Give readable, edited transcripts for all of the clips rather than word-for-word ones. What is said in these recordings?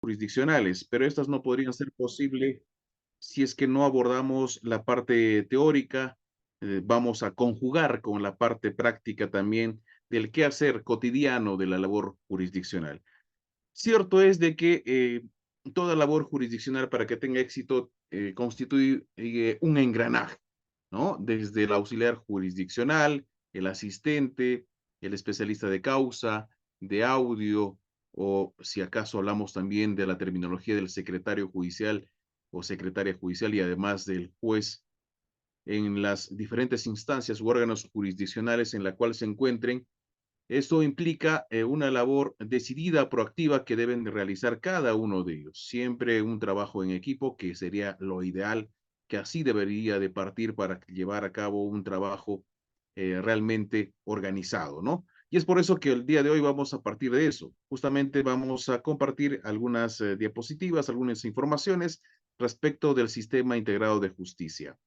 jurisdiccionales, pero estas no podrían ser posible si es que no abordamos la parte teórica, vamos a conjugar con la parte práctica también del quehacer cotidiano de la labor jurisdiccional. Cierto es de que toda labor jurisdiccional para que tenga éxito constituye un engranaje, ¿no? Desde el auxiliar jurisdiccional, el asistente, el especialista de causa, de audio, o si acaso hablamos también de la terminología del secretario judicial o secretaria judicial y además del juez en las diferentes instancias u órganos jurisdiccionales en la cual se encuentren. Esto implica una labor decidida, proactiva que deben de realizar cada uno de ellos. Siempre un trabajo en equipo, que sería lo ideal, que así debería de partir para llevar a cabo un trabajo realmente organizado, ¿no? Y es por eso que el día de hoy vamos a partir de eso. Justamente vamos a compartir algunas diapositivas, algunas informaciones respecto del sistema integrado de justicia.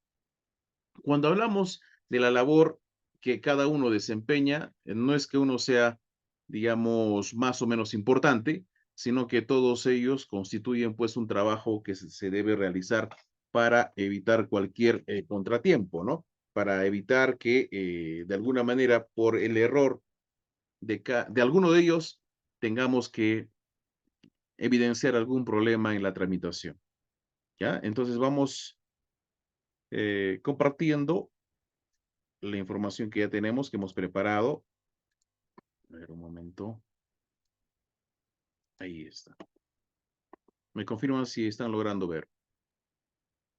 Cuando hablamos de la labor que cada uno desempeña, no es que uno sea, digamos, más o menos importante, sino que todos ellos constituyen pues un trabajo que se debe realizar para evitar cualquier contratiempo, ¿no? Para evitar que de alguna manera por el error de alguno de ellos tengamos que evidenciar algún problema en la tramitación, ¿ya? Entonces vamos compartiendo la información que ya tenemos, que hemos preparado. A ver, un momento. Ahí está. Me confirman si están logrando ver.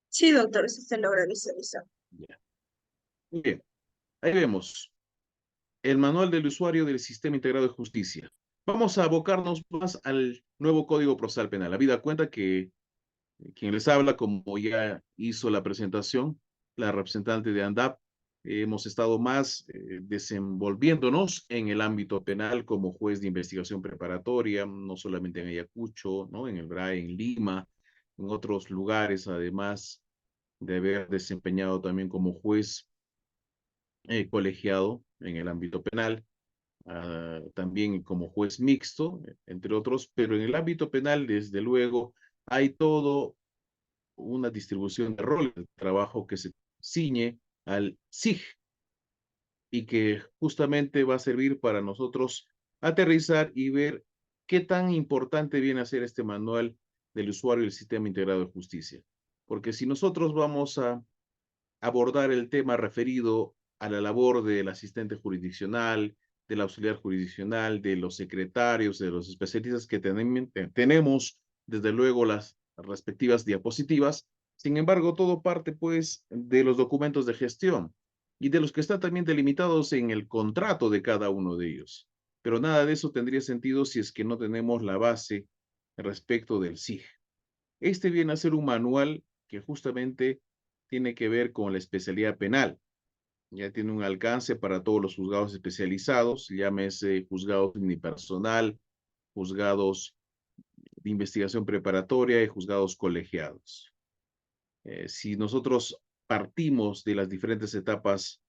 Sí, doctor, eso se logra visualizar. Ya. Muy bien. Ahí vemos el manual del usuario del Sistema Integrado de Justicia. Vamos a abocarnos más al nuevo Código Procesal Penal. Habida cuenta que quien les habla, como ya hizo la presentación, la representante de ANDAP, hemos estado más desenvolviéndonos en el ámbito penal como juez de investigación preparatoria, no solamente en Ayacucho, ¿no? En el BRAE, en Lima, en otros lugares, además de haber desempeñado también como juez colegiado en el ámbito penal, también como juez mixto, entre otros, pero en el ámbito penal, desde luego, hay todo una distribución de roles, de trabajo que se ciñe al SIG y que justamente va a servir para nosotros aterrizar y ver qué tan importante viene a ser este manual del usuario del Sistema Integrado de Justicia. Porque si nosotros vamos a abordar el tema referido a la labor del asistente jurisdiccional, del auxiliar jurisdiccional, de los secretarios, de los especialistas que tenemos, desde luego, las respectivas diapositivas. Sin embargo, todo parte, pues, de los documentos de gestión y de los que están también delimitados en el contrato de cada uno de ellos. Pero nada de eso tendría sentido si es que no tenemos la base respecto del SIG. Este viene a ser un manual que justamente tiene que ver con la especialidad penal. Ya tiene un alcance para todos los juzgados especializados, llámese juzgados unipersonal, juzgados de investigación preparatoria y juzgados colegiados. Si nosotros partimos de las diferentes etapas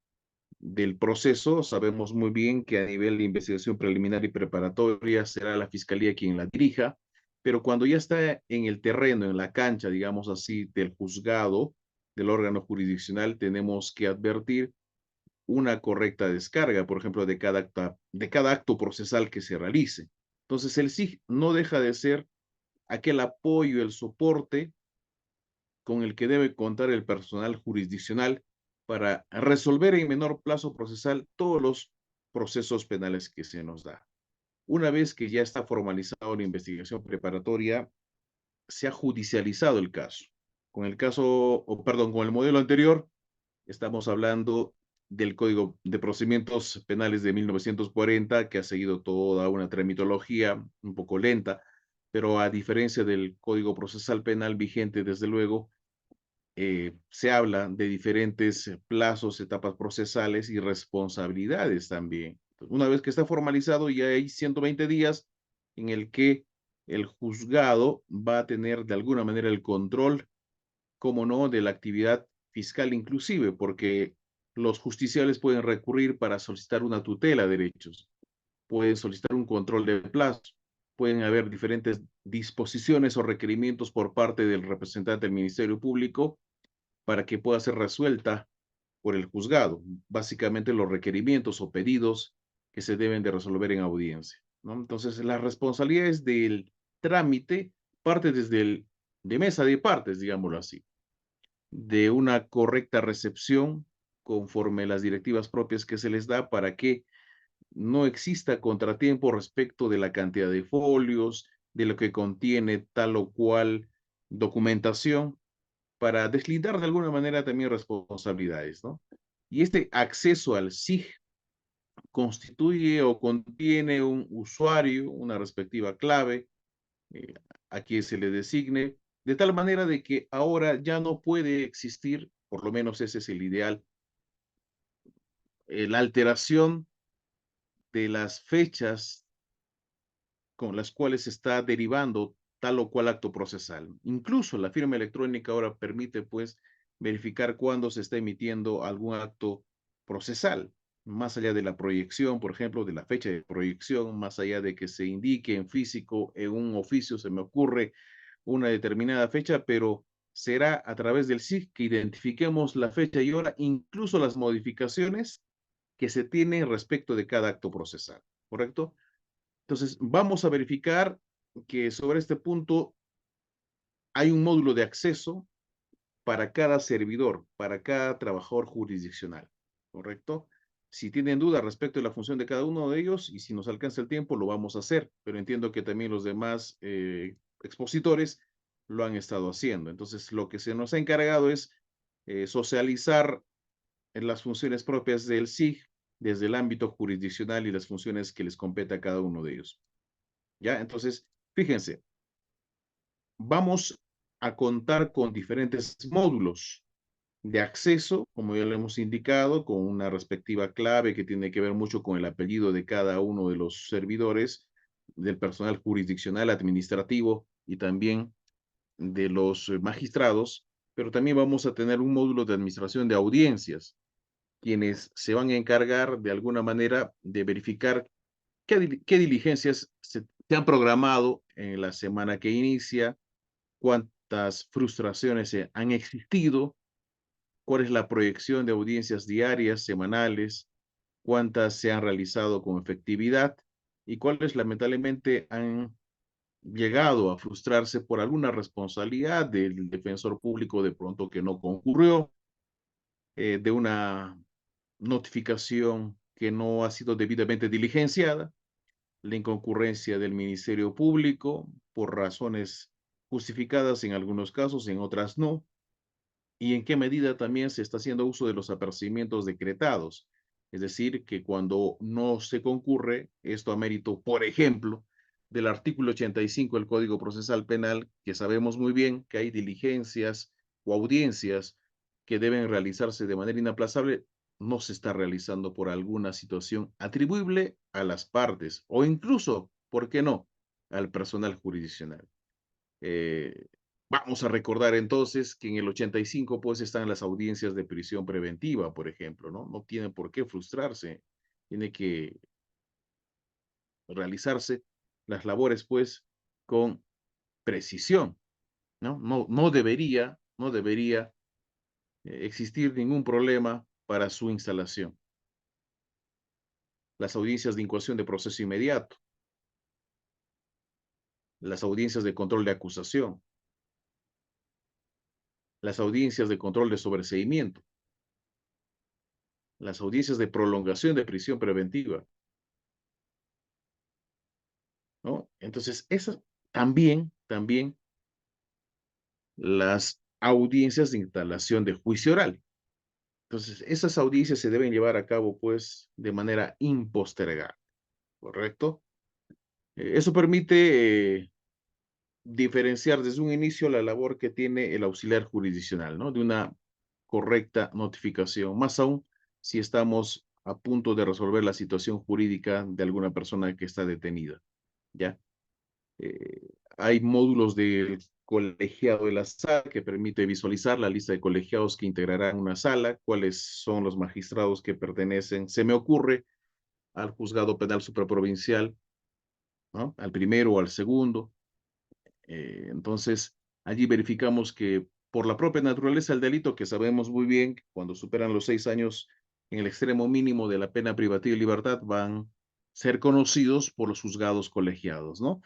del proceso, sabemos muy bien que a nivel de investigación preliminar y preparatoria será la fiscalía quien la dirija, pero cuando ya está en el terreno, en la cancha, digamos así, del juzgado, del órgano jurisdiccional, tenemos que advertir una correcta descarga, por ejemplo, de cada acto procesal que se realice. Entonces, el SIG no deja de ser aquel apoyo, el soporte con el que debe contar el personal jurisdiccional para resolver en menor plazo procesal todos los procesos penales que se nos da. Una vez que ya está formalizado la investigación preparatoria, se ha judicializado el caso. Con el caso, o perdón, con el modelo anterior, estamos hablando del Código de Procedimientos Penales de 1940, que ha seguido toda una tramitología un poco lenta, pero a diferencia del Código Procesal Penal vigente, desde luego, se habla de diferentes plazos, etapas procesales y responsabilidades también. Una vez que está formalizado, ya hay 120 días en el que el juzgado va a tener de alguna manera el control, como no, de la actividad fiscal inclusive, porque los justiciables pueden recurrir para solicitar una tutela de derechos, pueden solicitar un control de plazo, pueden haber diferentes disposiciones o requerimientos por parte del representante del Ministerio Público para que pueda ser resuelta por el juzgado. Básicamente los requerimientos o pedidos que se deben de resolver en audiencia, ¿no? Entonces, las responsabilidades del trámite parte desde de mesa de partes, digámoslo así, de una correcta recepción conforme las directivas propias que se les da para que no exista contratiempo respecto de la cantidad de folios, de lo que contiene tal o cual documentación, para deslindar de alguna manera también responsabilidades, ¿no? Y este acceso al SIG constituye o contiene un usuario, una respectiva clave, eh, a quien se le designe, de tal manera de que ahora ya no puede existir, por lo menos ese es el ideal, la alteración de las fechas con las cuales se está derivando tal o cual acto procesal. Incluso la firma electrónica ahora permite, pues, verificar cuándo se está emitiendo algún acto procesal, más allá de la proyección, por ejemplo, de la fecha de proyección, más allá de que se indique en físico, en un oficio, se me ocurre una determinada fecha, pero será a través del SIG que identifiquemos la fecha y hora, incluso las modificaciones que se tienen respecto de cada acto procesal, ¿correcto? Entonces, vamos a verificar que sobre este punto hay un módulo de acceso para cada servidor, para cada trabajador jurisdiccional, ¿correcto? Si tienen dudas respecto de la función de cada uno de ellos y si nos alcanza el tiempo, lo vamos a hacer, pero entiendo que también los demás expositores lo han estado haciendo. Entonces, lo que se nos ha encargado es socializar en las funciones propias del SIG desde el ámbito jurisdiccional y las funciones que les compete a cada uno de ellos. ¿Ya? Entonces, fíjense, vamos a contar con diferentes módulos de acceso, como ya lo hemos indicado, con una respectiva clave que tiene que ver mucho con el apellido de cada uno de los servidores, del personal jurisdiccional, administrativo y también de los magistrados, pero también vamos a tener un módulo de administración de audiencias, quienes se van a encargar de alguna manera de verificar qué diligencias se han programado en la semana que inicia, cuántas frustraciones han existido, cuál es la proyección de audiencias diarias, semanales, cuántas se han realizado con efectividad y cuáles lamentablemente han llegado a frustrarse por alguna responsabilidad del defensor público de pronto que no concurrió, de una notificación que no ha sido debidamente diligenciada, la inconcurrencia del Ministerio Público por razones justificadas en algunos casos, en otras no, y en qué medida también se está haciendo uso de los apercibimientos decretados. Es decir, que cuando no se concurre, esto a mérito, por ejemplo, del artículo 85 del Código Procesal Penal, que sabemos muy bien que hay diligencias o audiencias que deben realizarse de manera inaplazable, no se está realizando por alguna situación atribuible a las partes o incluso, ¿por qué no?, al personal jurisdiccional. Eh, Vamos a recordar entonces que en el 85 pues están las audiencias de prisión preventiva, por ejemplo, ¿no? No tienen por qué frustrarse, tiene que realizarse las labores pues con precisión, ¿no? No debería existir ningún problema para su instalación. Las audiencias de incoación de proceso inmediato, las audiencias de control de acusación, las audiencias de control de sobreseimiento, las audiencias de prolongación de prisión preventiva, ¿no? Entonces, esas también las audiencias de instalación de juicio oral. Entonces, esas audiencias se deben llevar a cabo, pues, de manera impostergable, ¿correcto? Eso permite diferenciar desde un inicio la labor que tiene el auxiliar jurisdiccional, ¿no? De una correcta notificación, más aún si estamos a punto de resolver la situación jurídica de alguna persona que está detenida, ¿ya? Eh, Hay módulos del colegiado de la sala que permite visualizar la lista de colegiados que integrarán una sala, cuáles son los magistrados que pertenecen, se me ocurre, al juzgado penal supraprovincial ¿no? Al primero o al segundo. Entonces, allí verificamos que por la propia naturaleza del delito, que sabemos muy bien, que cuando superan los 6 años en el extremo mínimo de la pena privativa de libertad, van a ser conocidos por los juzgados colegiados, ¿no?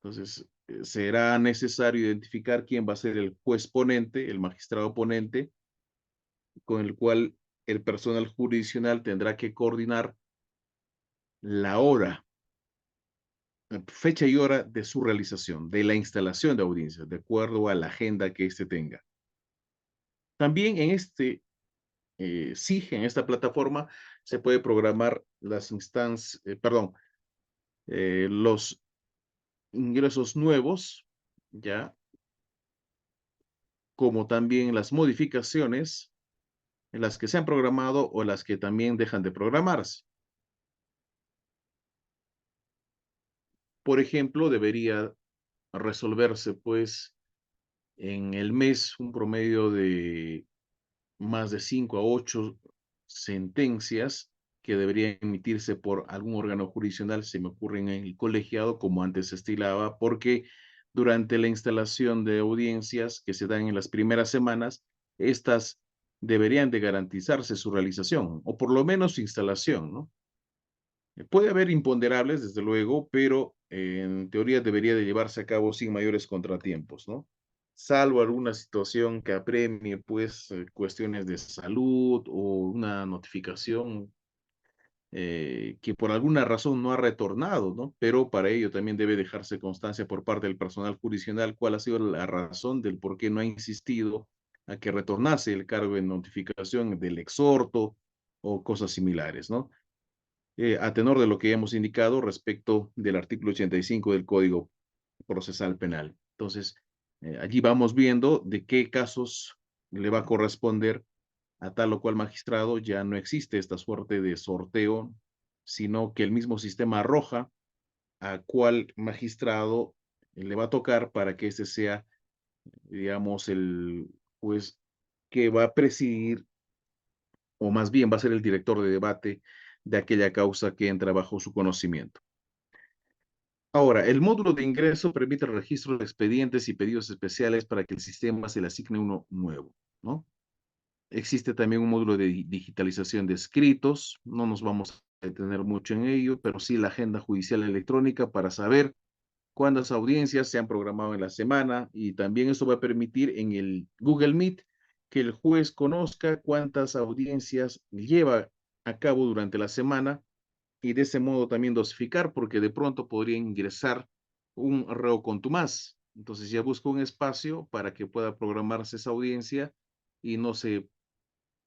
Entonces, será necesario identificar quién va a ser el juez ponente, el magistrado ponente, con el cual el personal jurisdiccional tendrá que coordinar la hora, fecha y hora de su realización, de la instalación de audiencias, de acuerdo a la agenda que éste tenga. También en este SIG, en esta plataforma, se puede programar las instancias, perdón, los ingresos nuevos, ya, como también las modificaciones en las que se han programado o las que también dejan de programarse. Por ejemplo, debería resolverse, pues, en el mes un promedio de más de 5 a 8 sentencias que deberían emitirse por algún órgano jurisdiccional, se me ocurre en el colegiado, como antes se estilaba, porque durante la instalación de audiencias que se dan en las primeras semanas, estas deberían de garantizarse su realización, o por lo menos su instalación, ¿no? Puede haber imponderables, desde luego, pero en teoría debería de llevarse a cabo sin mayores contratiempos, ¿no? Salvo alguna situación que apremie, pues, cuestiones de salud o una notificación que por alguna razón no ha retornado, ¿no? Pero para ello también debe dejarse constancia por parte del personal jurisdiccional cuál ha sido la razón del por qué no ha insistido a que retornase el cargo de notificación del exhorto o cosas similares, ¿no? A tenor de lo que hemos indicado respecto del artículo 85 del Código Procesal Penal. Entonces, allí vamos viendo de qué casos le va a corresponder a tal o cual magistrado. Ya no existe esta suerte de sorteo, sino que el mismo sistema arroja a cuál magistrado le va a tocar para que ese sea, digamos, el juez que va a presidir, o más bien va a ser el director de debate de aquella causa que entra bajo su conocimiento. Ahora, el módulo de ingreso permite el registro de expedientes y pedidos especiales para que el sistema se le asigne uno nuevo, ¿no? Existe también un módulo de digitalización de escritos, no nos vamos a detener mucho en ello, pero sí la agenda judicial electrónica para saber cuántas audiencias se han programado en la semana, y también eso va a permitir en el Google Meet que el juez conozca cuántas audiencias lleva a cabo durante la semana, y de ese modo también dosificar, porque de pronto podría ingresar un reo contumaz. Entonces ya busca un espacio para que pueda programarse esa audiencia y no se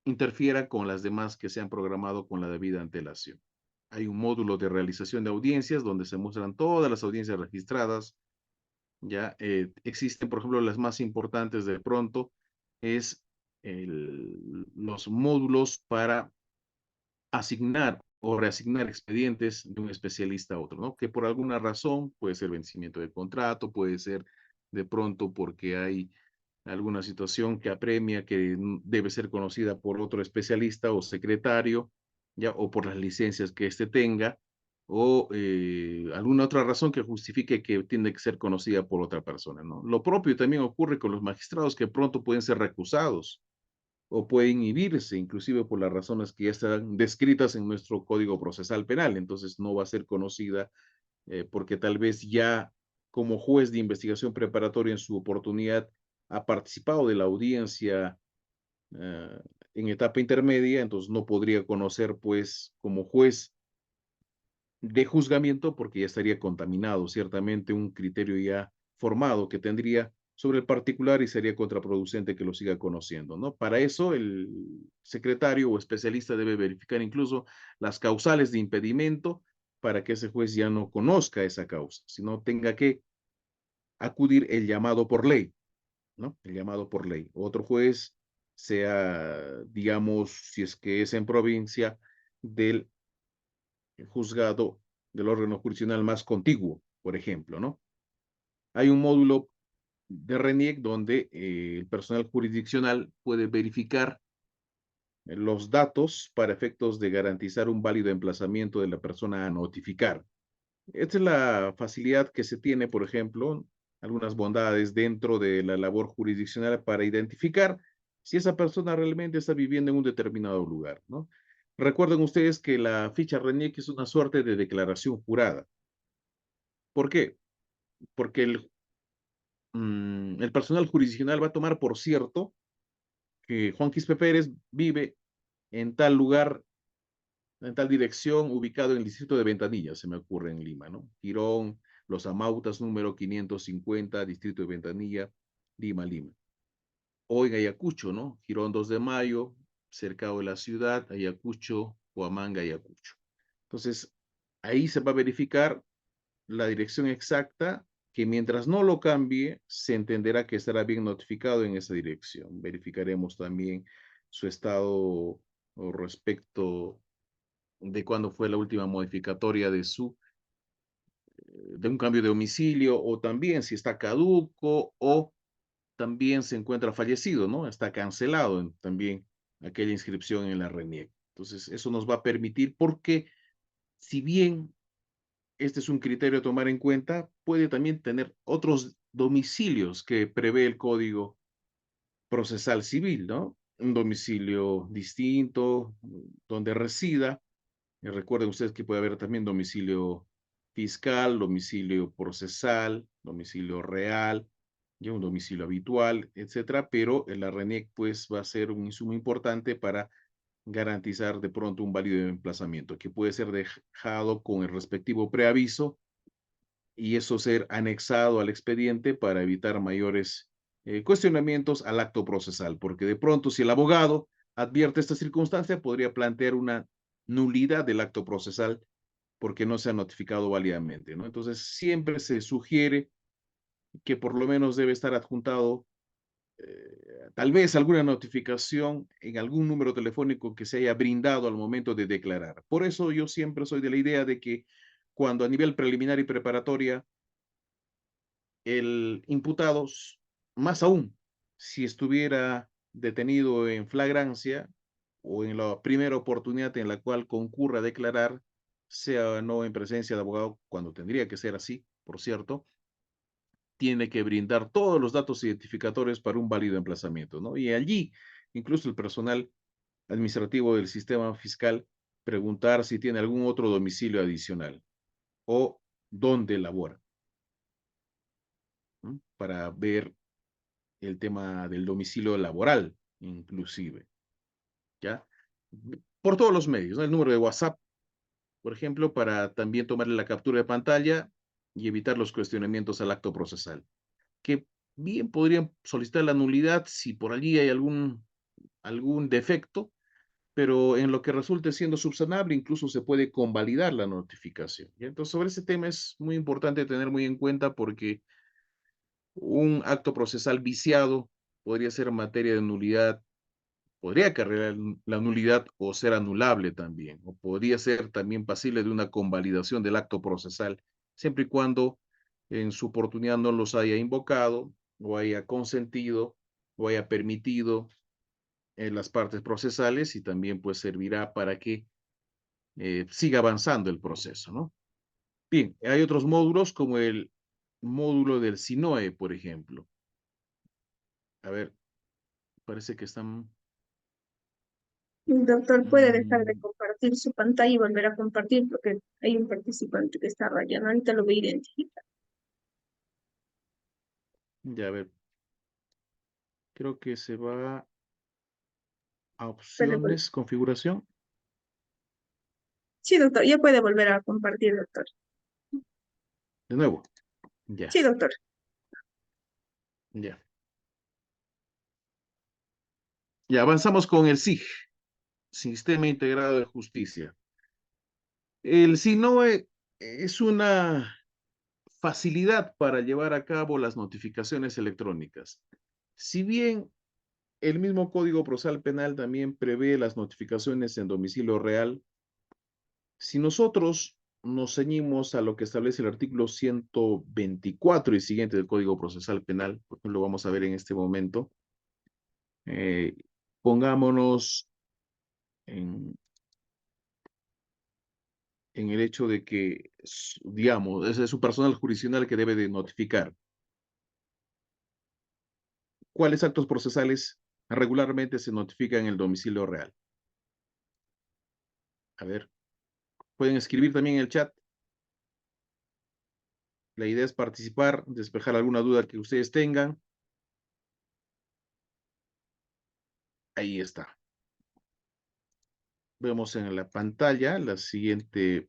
interfiera con las demás que se han programado con la debida antelación. Hay un módulo de realización de audiencias donde se muestran todas las audiencias registradas. Ya existen, por ejemplo, las más importantes de pronto, es los módulos para asignar o reasignar expedientes de un especialista a otro, ¿no? Que por alguna razón, puede ser vencimiento de contrato, puede ser de pronto porque hay alguna situación que apremia, que debe ser conocida por otro especialista o secretario, ya, o por las licencias que éste tenga, o alguna otra razón que justifique que tiene que ser conocida por otra persona, ¿no? Lo propio también ocurre con los magistrados, que pronto pueden ser recusados o puede inhibirse, inclusive por las razones que ya están descritas en nuestro Código Procesal Penal. Entonces no va a ser conocida porque tal vez ya como juez de investigación preparatoria en su oportunidad ha participado de la audiencia eh, en etapa intermedia, entonces no podría conocer pues como juez de juzgamiento, porque ya estaría contaminado ciertamente un criterio ya formado que tendría sobre el particular, y sería contraproducente que lo siga conociendo, ¿no? Para eso el secretario o especialista debe verificar incluso las causales de impedimento para que ese juez ya no conozca esa causa, sino tenga que acudir el llamado por ley, ¿no? El llamado por ley. Otro juez sea, digamos, si es que es en provincia, del juzgado del órgano jurisdiccional más contiguo, por ejemplo, ¿no? Hay un módulo de RENIEC donde el personal jurisdiccional puede verificar los datos para efectos de garantizar un válido emplazamiento de la persona a notificar. Esta es la facilidad que se tiene, por ejemplo, algunas bondades dentro de la labor jurisdiccional para identificar si esa persona realmente está viviendo en un determinado lugar, ¿no? Recuerden ustedes que la ficha RENIEC es una suerte de declaración jurada. ¿Por qué? Porque el personal jurisdiccional va a tomar por cierto que Juan Quispe Pérez vive en tal lugar, en tal dirección, ubicado en el distrito de Ventanilla, se me ocurre en Lima, ¿no? Girón, Los Amautas, número 550, distrito de Ventanilla, Lima, Lima. O en Ayacucho, ¿no? Girón 2 de Mayo, cercado de la ciudad, Ayacucho, Huamanga, Ayacucho. Entonces, ahí se va a verificar la dirección exacta, que mientras no lo cambie, se entenderá que estará bien notificado en esa dirección. Verificaremos también su estado o respecto de cuándo fue la última modificatoria de un cambio de domicilio, o también si está caduco o también se encuentra fallecido, ¿no? Está cancelado también aquella inscripción en la RENIEC. Entonces, eso nos va a permitir, porque si bien este es un criterio a tomar en cuenta, puede también tener otros domicilios que prevé el Código Procesal Civil, ¿no? Un domicilio distinto, donde resida. Y recuerden ustedes que puede haber también domicilio fiscal, domicilio procesal, domicilio real, y un domicilio habitual, etcétera, pero el RENIEC pues va a ser un insumo importante para garantizar de pronto un válido emplazamiento, que puede ser dejado con el respectivo preaviso y eso ser anexado al expediente para evitar mayores cuestionamientos al acto procesal, porque de pronto si el abogado advierte esta circunstancia, podría plantear una nulidad del acto procesal porque no se ha notificado válidamente, ¿no? Entonces, siempre se sugiere que por lo menos debe estar adjuntado tal vez alguna notificación en algún número telefónico que se haya brindado al momento de declarar. Por eso yo siempre soy de la idea de que cuando a nivel preliminar y preparatoria el imputado, más aún, si estuviera detenido en flagrancia o en la primera oportunidad en la cual concurra a declarar, sea no en presencia de abogado, cuando tendría que ser así, por cierto, tiene que brindar todos los datos identificatorios para un válido emplazamiento, ¿no? Y allí, incluso el personal administrativo del sistema fiscal, preguntar si tiene algún otro domicilio adicional o dónde labora, ¿no? Para ver el tema del domicilio laboral, inclusive, ¿ya? Por todos los medios, ¿no? El número de WhatsApp, por ejemplo, para también tomarle la captura de pantalla y evitar los cuestionamientos al acto procesal. Que bien podrían solicitar la nulidad si por allí hay algún defecto, pero en lo que resulte siendo subsanable, incluso se puede convalidar la notificación. ¿Ya? Entonces, sobre ese tema es muy importante tener muy en cuenta, porque un acto procesal viciado podría ser materia de nulidad, podría acarrear la nulidad o ser anulable también, o podría ser también pasible de una convalidación del acto procesal, siempre y cuando en su oportunidad no los haya invocado o haya consentido o haya permitido en las partes procesales, y también pues servirá para que siga avanzando el proceso, ¿no? Bien, hay otros módulos como el módulo del SINOE, por ejemplo. A ver, parece que están... El doctor puede dejar de mm, compartir su pantalla y volver a compartir porque hay un participante que está rayando. Ahorita lo voy a identificar. ya, a ver, creo que se va a Puede vol- opciones, configuración. Sí, doctor, ya puede volver a compartir, doctor. De nuevo, ya, Sí, doctor. ya. Ya avanzamos con el SIJ, Sistema Integrado de Justicia. El SINOE es una facilidad para llevar a cabo las notificaciones electrónicas. Si bien el mismo Código Procesal Penal también prevé las notificaciones en domicilio real, si nosotros nos ceñimos a lo que establece el artículo 124 y siguiente del Código Procesal Penal, por ejemplo, lo vamos a ver en este momento, eh, pongámonos en en el hecho de que, digamos, es su personal jurisdiccional que debe de notificar. ¿Cuáles actos procesales regularmente se notifican en el domicilio real? A ver, pueden escribir también en el chat. La idea es participar, despejar alguna duda que ustedes tengan. Ahí está. Vemos en la pantalla la siguiente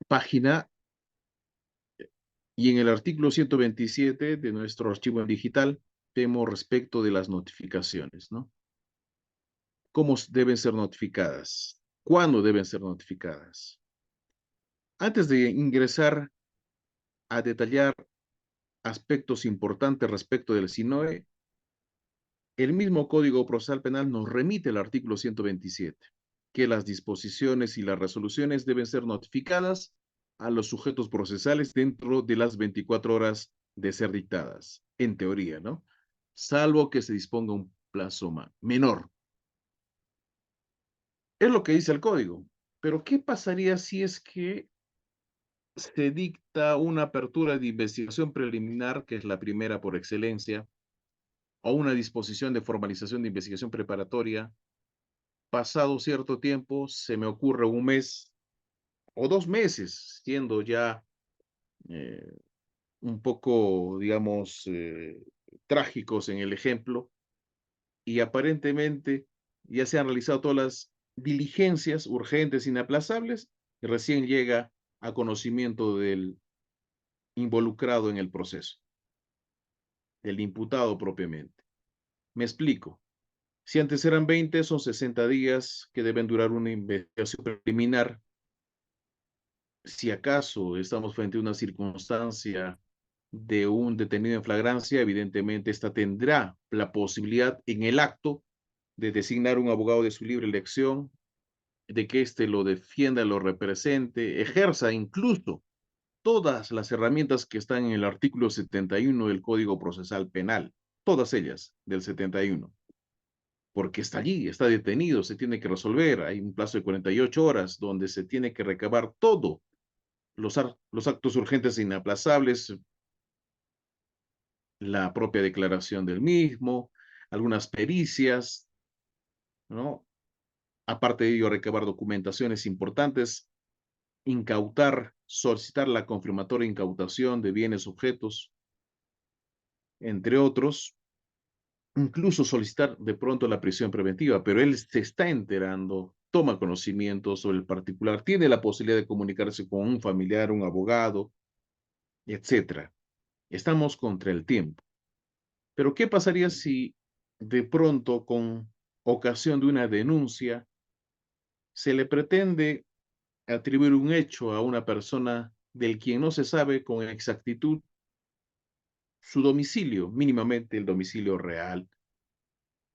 página y en el artículo 127 de nuestro archivo en digital vemos respecto de las notificaciones, ¿no? ¿Cómo deben ser notificadas? ¿Cuándo deben ser notificadas? Antes de ingresar a detallar aspectos importantes respecto del SINOE, el mismo Código Procesal Penal nos remite al artículo 127, que las disposiciones y las resoluciones deben ser notificadas a los sujetos procesales dentro de las 24 horas de ser dictadas, en teoría, ¿no? Salvo que se disponga un plazo menor. Es lo que dice el código. Pero ¿qué pasaría si es que se dicta una apertura de investigación preliminar, que es la primera por excelencia, o una disposición de formalización de investigación preparatoria? Pasado cierto tiempo, se me ocurre un mes o 2 meses, siendo ya eh, un poco, digamos, trágicos en el ejemplo, y aparentemente ya se han realizado todas las diligencias urgentes, inaplazables, y recién llega a conocimiento del involucrado en el proceso, del imputado propiamente. Me explico. Si antes eran 20, son 60 días que deben durar una investigación preliminar. Si acaso estamos frente a una circunstancia de un detenido en flagrancia, evidentemente esta tendrá la posibilidad en el acto de designar un abogado de su libre elección, de que éste lo defienda, lo represente, ejerza incluso todas las herramientas que están en el artículo 71 del Código Procesal Penal, todas ellas del 71, porque está allí, está detenido, se tiene que resolver, hay un plazo de 48 horas donde se tiene que recabar todo, los actos urgentes e inaplazables, la propia declaración del mismo, algunas pericias, ¿no? Aparte de ello, recabar documentaciones importantes, incautar, solicitar la confirmatoria incautación de bienes, objetos, entre otros, incluso solicitar de pronto la prisión preventiva, pero él se está enterando, toma conocimiento sobre el particular, tiene la posibilidad de comunicarse con un familiar, un abogado, etcétera. Estamos contra el tiempo. Pero ¿qué pasaría si de pronto, con ocasión de una denuncia, se le pretende atribuir un hecho a una persona del quien no se sabe con exactitud su domicilio, mínimamente el domicilio real,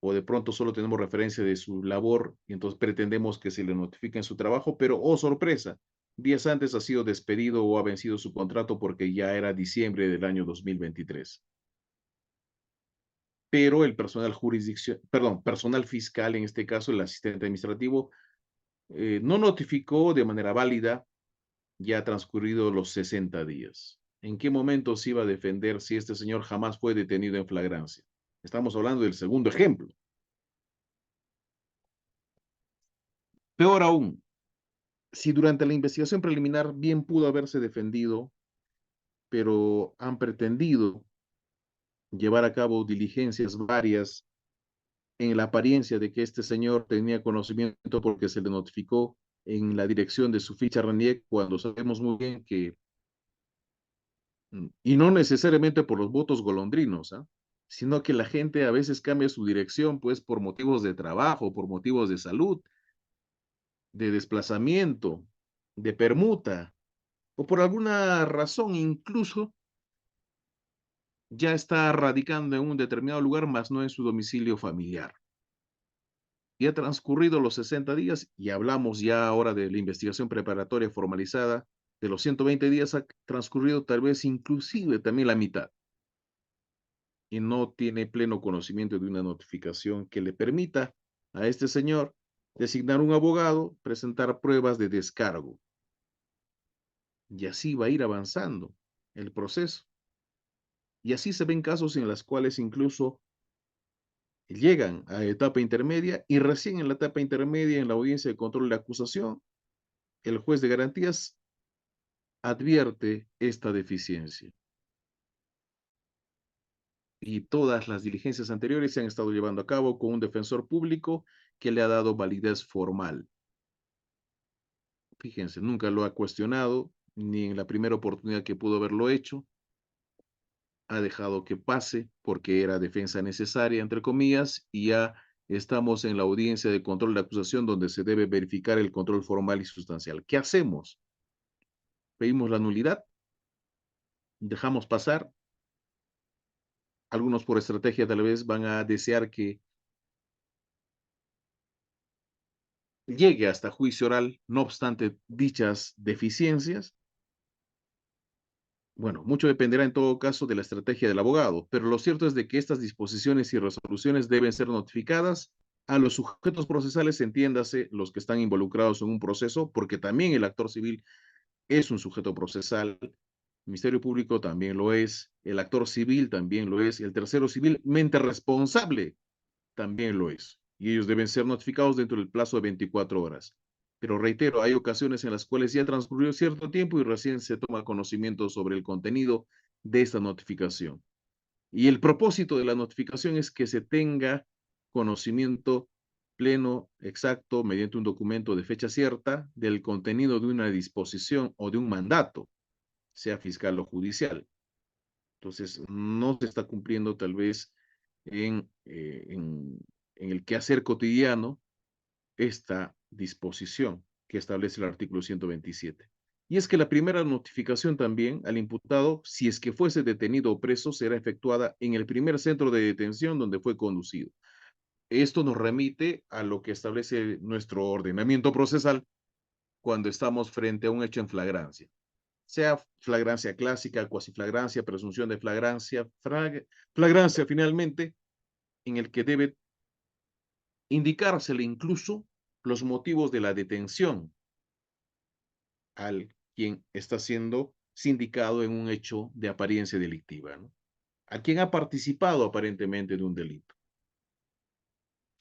o de pronto solo tenemos referencia de su labor y entonces pretendemos que se le notifique en su trabajo, pero oh sorpresa, días antes ha sido despedido o ha vencido su contrato porque ya era diciembre del año 2023? Pero el personal jurisdicción, perdón, personal fiscal, en este caso el asistente administrativo, no notificó de manera válida ya transcurrido los 60 días. ¿En qué momento se iba a defender si este señor jamás fue detenido en flagrancia? Estamos hablando del segundo ejemplo. Peor aún, si durante la investigación preliminar bien pudo haberse defendido, pero han pretendido llevar a cabo diligencias varias en la apariencia de que este señor tenía conocimiento porque se le notificó en la dirección de su ficha RENIEC, cuando sabemos muy bien que, y no necesariamente por los votos golondrinos, ¿ah? Sino que la gente a veces cambia su dirección, pues por motivos de trabajo, por motivos de salud, de desplazamiento, de permuta, o por alguna razón incluso ya está radicando en un determinado lugar, más no en su domicilio familiar. Y ha transcurrido los 60 días y hablamos ya ahora de la investigación preparatoria formalizada. De los 120 días ha transcurrido tal vez inclusive también la mitad y no tiene pleno conocimiento de una notificación que le permita a este señor designar un abogado, presentar pruebas de descargo. Y así va a ir avanzando el proceso. Y así se ven casos en los cuales incluso llegan a etapa intermedia y recién en la etapa intermedia, en la audiencia de control de acusación, el juez de garantías advierte esta deficiencia. Y todas las diligencias anteriores se han estado llevando a cabo con un defensor público que le ha dado validez formal. Fíjense, nunca lo ha cuestionado, ni en la primera oportunidad que pudo haberlo hecho, ha dejado que pase porque era defensa necesaria, entre comillas, y ya estamos en la audiencia de control de acusación donde se debe verificar el control formal y sustancial. ¿Qué hacemos? ¿Pedimos la nulidad? ¿Dejamos pasar? Algunos por estrategia tal vez van a desear que llegue hasta juicio oral, no obstante dichas deficiencias. Bueno, mucho dependerá en todo caso de la estrategia del abogado, pero lo cierto es de que estas disposiciones y resoluciones deben ser notificadas a los sujetos procesales, entiéndase, los que están involucrados en un proceso, porque también el actor civil es un sujeto procesal, el Ministerio Público también lo es, el actor civil también lo es, el tercero civilmente responsable también lo es. Y ellos deben ser notificados dentro del plazo de 24 horas. Pero reitero, hay ocasiones en las cuales ya transcurrió cierto tiempo y recién se toma conocimiento sobre el contenido de esta notificación. Y el propósito de la notificación es que se tenga conocimiento pleno, exacto, mediante un documento de fecha cierta, del contenido de una disposición o de un mandato, sea fiscal o judicial. Entonces, no se está cumpliendo tal vez en, eh, en, en el quehacer cotidiano esta disposición que establece el artículo 127. Y es que la primera notificación también al imputado, si es que fuese detenido o preso, será efectuada en el primer centro de detención donde fue conducido. Esto nos remite a lo que establece nuestro ordenamiento procesal cuando estamos frente a un hecho en flagrancia, sea flagrancia clásica, cuasiflagrancia, presunción de flagrancia, flagrancia finalmente, en el que debe indicársele incluso los motivos de la detención al quien está siendo sindicado en un hecho de apariencia delictiva, ¿no? A quien ha participado aparentemente de un delito,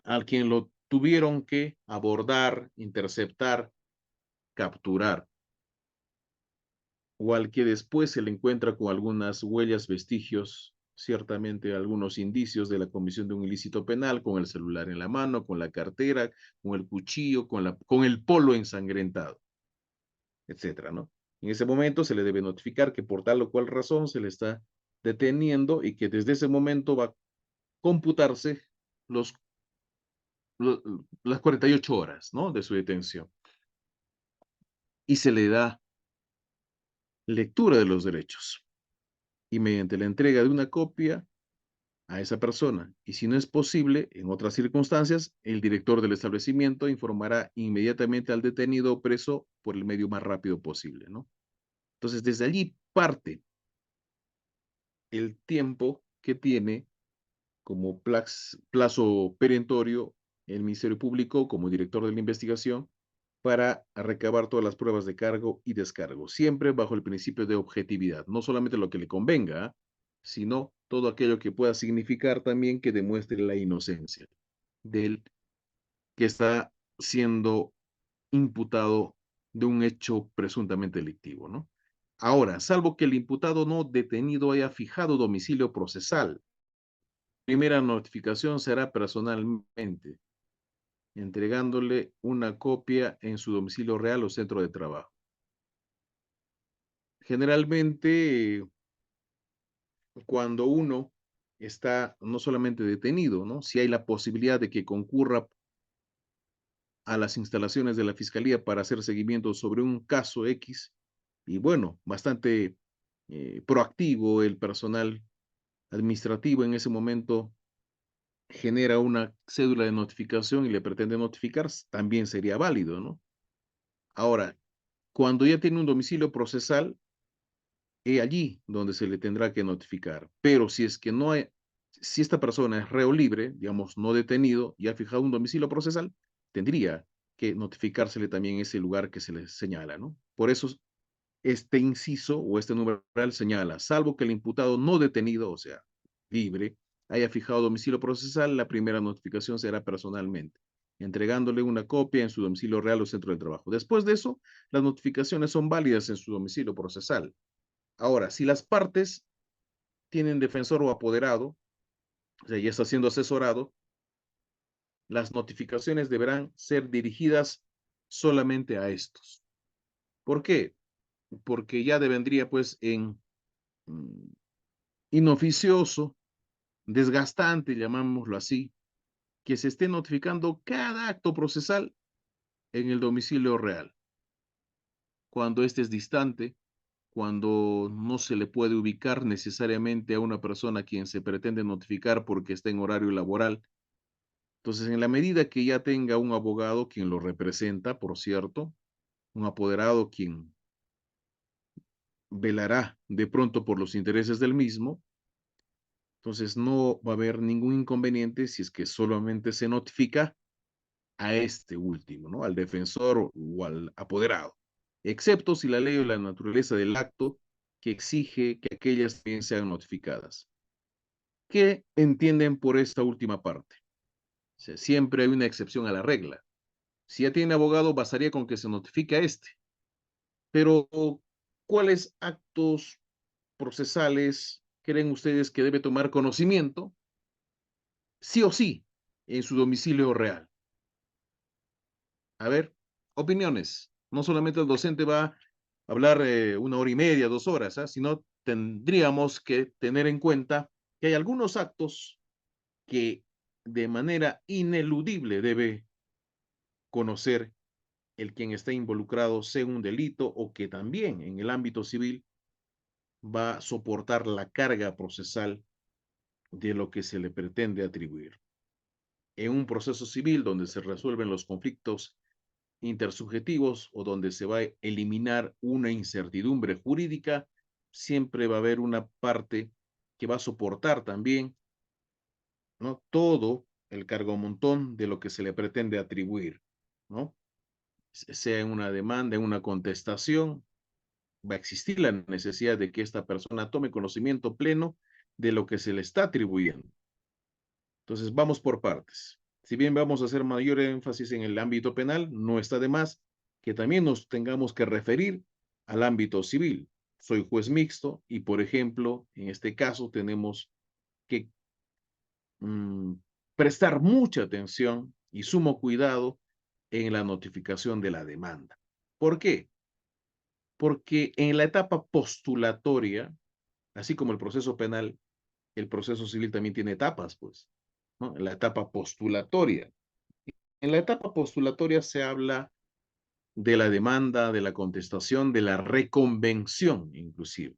al quien lo tuvieron que abordar, interceptar, capturar, o al que después se le encuentra con algunas huellas, vestigios, ciertamente algunos indicios de la comisión de un ilícito penal, con el celular en la mano, con la cartera, con el cuchillo, con el polo ensangrentado, etcétera, ¿no? En ese momento se le debe notificar que por tal o cual razón se le está deteniendo y que desde ese momento va a computarse los, las 48 horas, ¿no? De su detención. Y se le da lectura de los derechos. Y mediante la entrega de una copia a esa persona. Y si no es posible, en otras circunstancias, el director del establecimiento informará inmediatamente al detenido o preso por el medio más rápido posible, ¿no? Entonces, desde allí parte el tiempo que tiene como plazo perentorio el Ministerio Público como director de la investigación para recabar todas las pruebas de cargo y descargo, siempre bajo el principio de objetividad, no solamente lo que le convenga, sino todo aquello que pueda significar también que demuestre la inocencia del que está siendo imputado de un hecho presuntamente delictivo, ¿no? Ahora, salvo que el imputado no detenido haya fijado domicilio procesal, primera notificación será personalmente, entregándole una copia en su domicilio real o centro de trabajo. Generalmente, cuando uno está no solamente detenido, ¿no? Si hay la posibilidad de que concurra a las instalaciones de la Fiscalía para hacer seguimiento sobre un caso X, y bueno, bastante proactivo el personal administrativo en ese momento genera una cédula de notificación y le pretende notificar, también sería válido, ¿no? Ahora, cuando ya tiene un domicilio procesal, es allí donde se le tendrá que notificar. Pero si es que no hay, si esta persona es reo libre, digamos, no detenido y ha fijado un domicilio procesal, tendría que notificársele también ese lugar que se le señala, ¿no? Por eso este inciso o este numeral señala, salvo que el imputado no detenido, o sea, libre, haya fijado domicilio procesal, la primera notificación será personalmente, entregándole una copia en su domicilio real o centro de trabajo. Después de eso, las notificaciones son válidas en su domicilio procesal. Ahora, si las partes tienen defensor o apoderado, o sea, ya está siendo asesorado, las notificaciones deberán ser dirigidas solamente a estos. ¿Por qué? Porque ya devendría pues en mm, inoficioso, desgastante, llamámoslo así, que se esté notificando cada acto procesal en el domicilio real, cuando éste es distante, cuando no se le puede ubicar necesariamente a una persona a quien se pretende notificar porque está en horario laboral. Entonces, en la medida que ya tenga un abogado quien lo representa, por cierto, un apoderado quien velará de pronto por los intereses del mismo, entonces no va a haber ningún inconveniente si es que solamente se notifica a este último, ¿no? Al defensor o al apoderado, excepto si la ley o la naturaleza del acto que exige que aquellas también sean notificadas. ¿Qué entienden por esta última parte? O sea, siempre hay una excepción a la regla. Si ya tiene abogado, bastaría con que se notifique a este. Pero, ¿cuáles actos procesales creen ustedes que debe tomar conocimiento, sí o sí, en su domicilio real? A ver, opiniones. No solamente el docente va a hablar 1 hora y media, 2 horas, ¿ah? Sino tendríamos que tener en cuenta que hay algunos actos que de manera ineludible debe conocer el quien está involucrado, sea un delito o que también en el ámbito civil va a soportar la carga procesal de lo que se le pretende atribuir. En un proceso civil donde se resuelven los conflictos intersubjetivos o donde se va a eliminar una incertidumbre jurídica, siempre va a haber una parte que va a soportar también, ¿no? Todo el cargomontón de lo que se le pretende atribuir, ¿no? Sea en una demanda, en una contestación, va a existir la necesidad de que esta persona tome conocimiento pleno de lo que se le está atribuyendo. Entonces, vamos por partes. Si bien vamos a hacer mayor énfasis en el ámbito penal, no está de más que también nos tengamos que referir al ámbito civil. Soy juez mixto y, por ejemplo, en este caso tenemos que mm, prestar mucha atención y sumo cuidado en la notificación de la demanda. ¿Por qué? Porque en la etapa postulatoria, así como el proceso penal, el proceso civil también tiene etapas, pues, ¿no? En la etapa postulatoria. En la etapa postulatoria se habla de la demanda, de la contestación, de la reconvención, inclusive.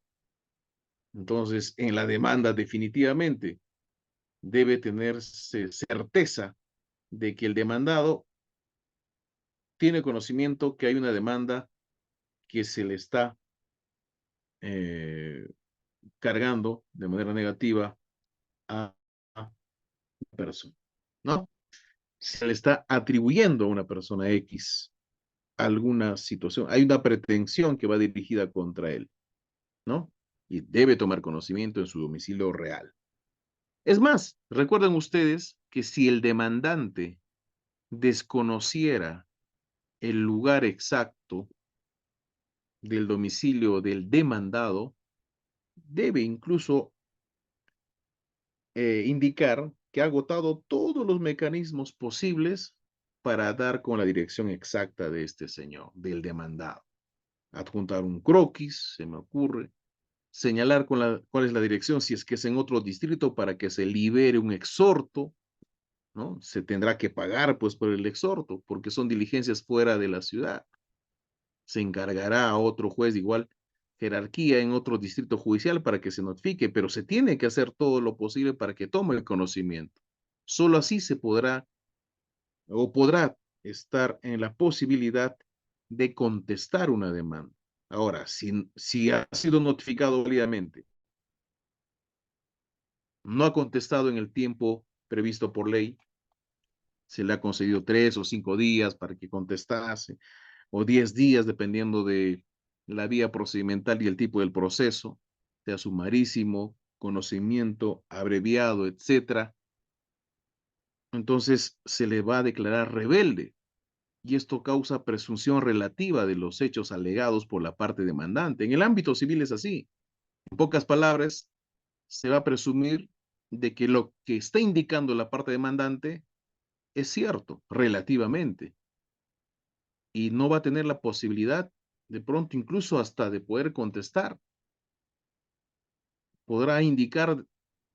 Entonces, en la demanda definitivamente debe tenerse certeza de que el demandado tiene conocimiento que hay una demanda que se le está eh, cargando de manera negativa a una persona, ¿no? Se le está atribuyendo a una persona X alguna situación, hay una pretensión que va dirigida contra él, ¿no? Y debe tomar conocimiento en su domicilio real. Es más, recuerden ustedes que si el demandante desconociera el lugar exacto del domicilio del demandado, debe incluso indicar que ha agotado todos los mecanismos posibles para dar con la dirección exacta de este señor, del demandado. Adjuntar un croquis, se me ocurre, señalar cuál es la dirección, si es que es en otro distrito, para que se libere un exhorto, ¿no? Se tendrá que pagar, pues, por el exhorto, porque son diligencias fuera de la ciudad. Se encargará a otro juez de igual jerarquía en otro distrito judicial para que se notifique, pero se tiene que hacer todo lo posible para que tome el conocimiento. Solo así se podrá o podrá estar en la posibilidad de contestar una demanda. Ahora, si ha sido notificado válidamente, no ha contestado en el tiempo previsto por ley, se le ha concedido 3 o 5 días para que contestase, o 10 días, dependiendo de la vía procedimental y el tipo del proceso, sea sumarísimo, conocimiento abreviado, etcétera. Entonces se le va a declarar rebelde y esto causa presunción relativa de los hechos alegados por la parte demandante. En el ámbito civil es así. En pocas palabras, se va a presumir de que lo que está indicando la parte demandante es cierto, relativamente, y no va a tener la posibilidad de pronto incluso hasta de poder contestar. Podrá indicar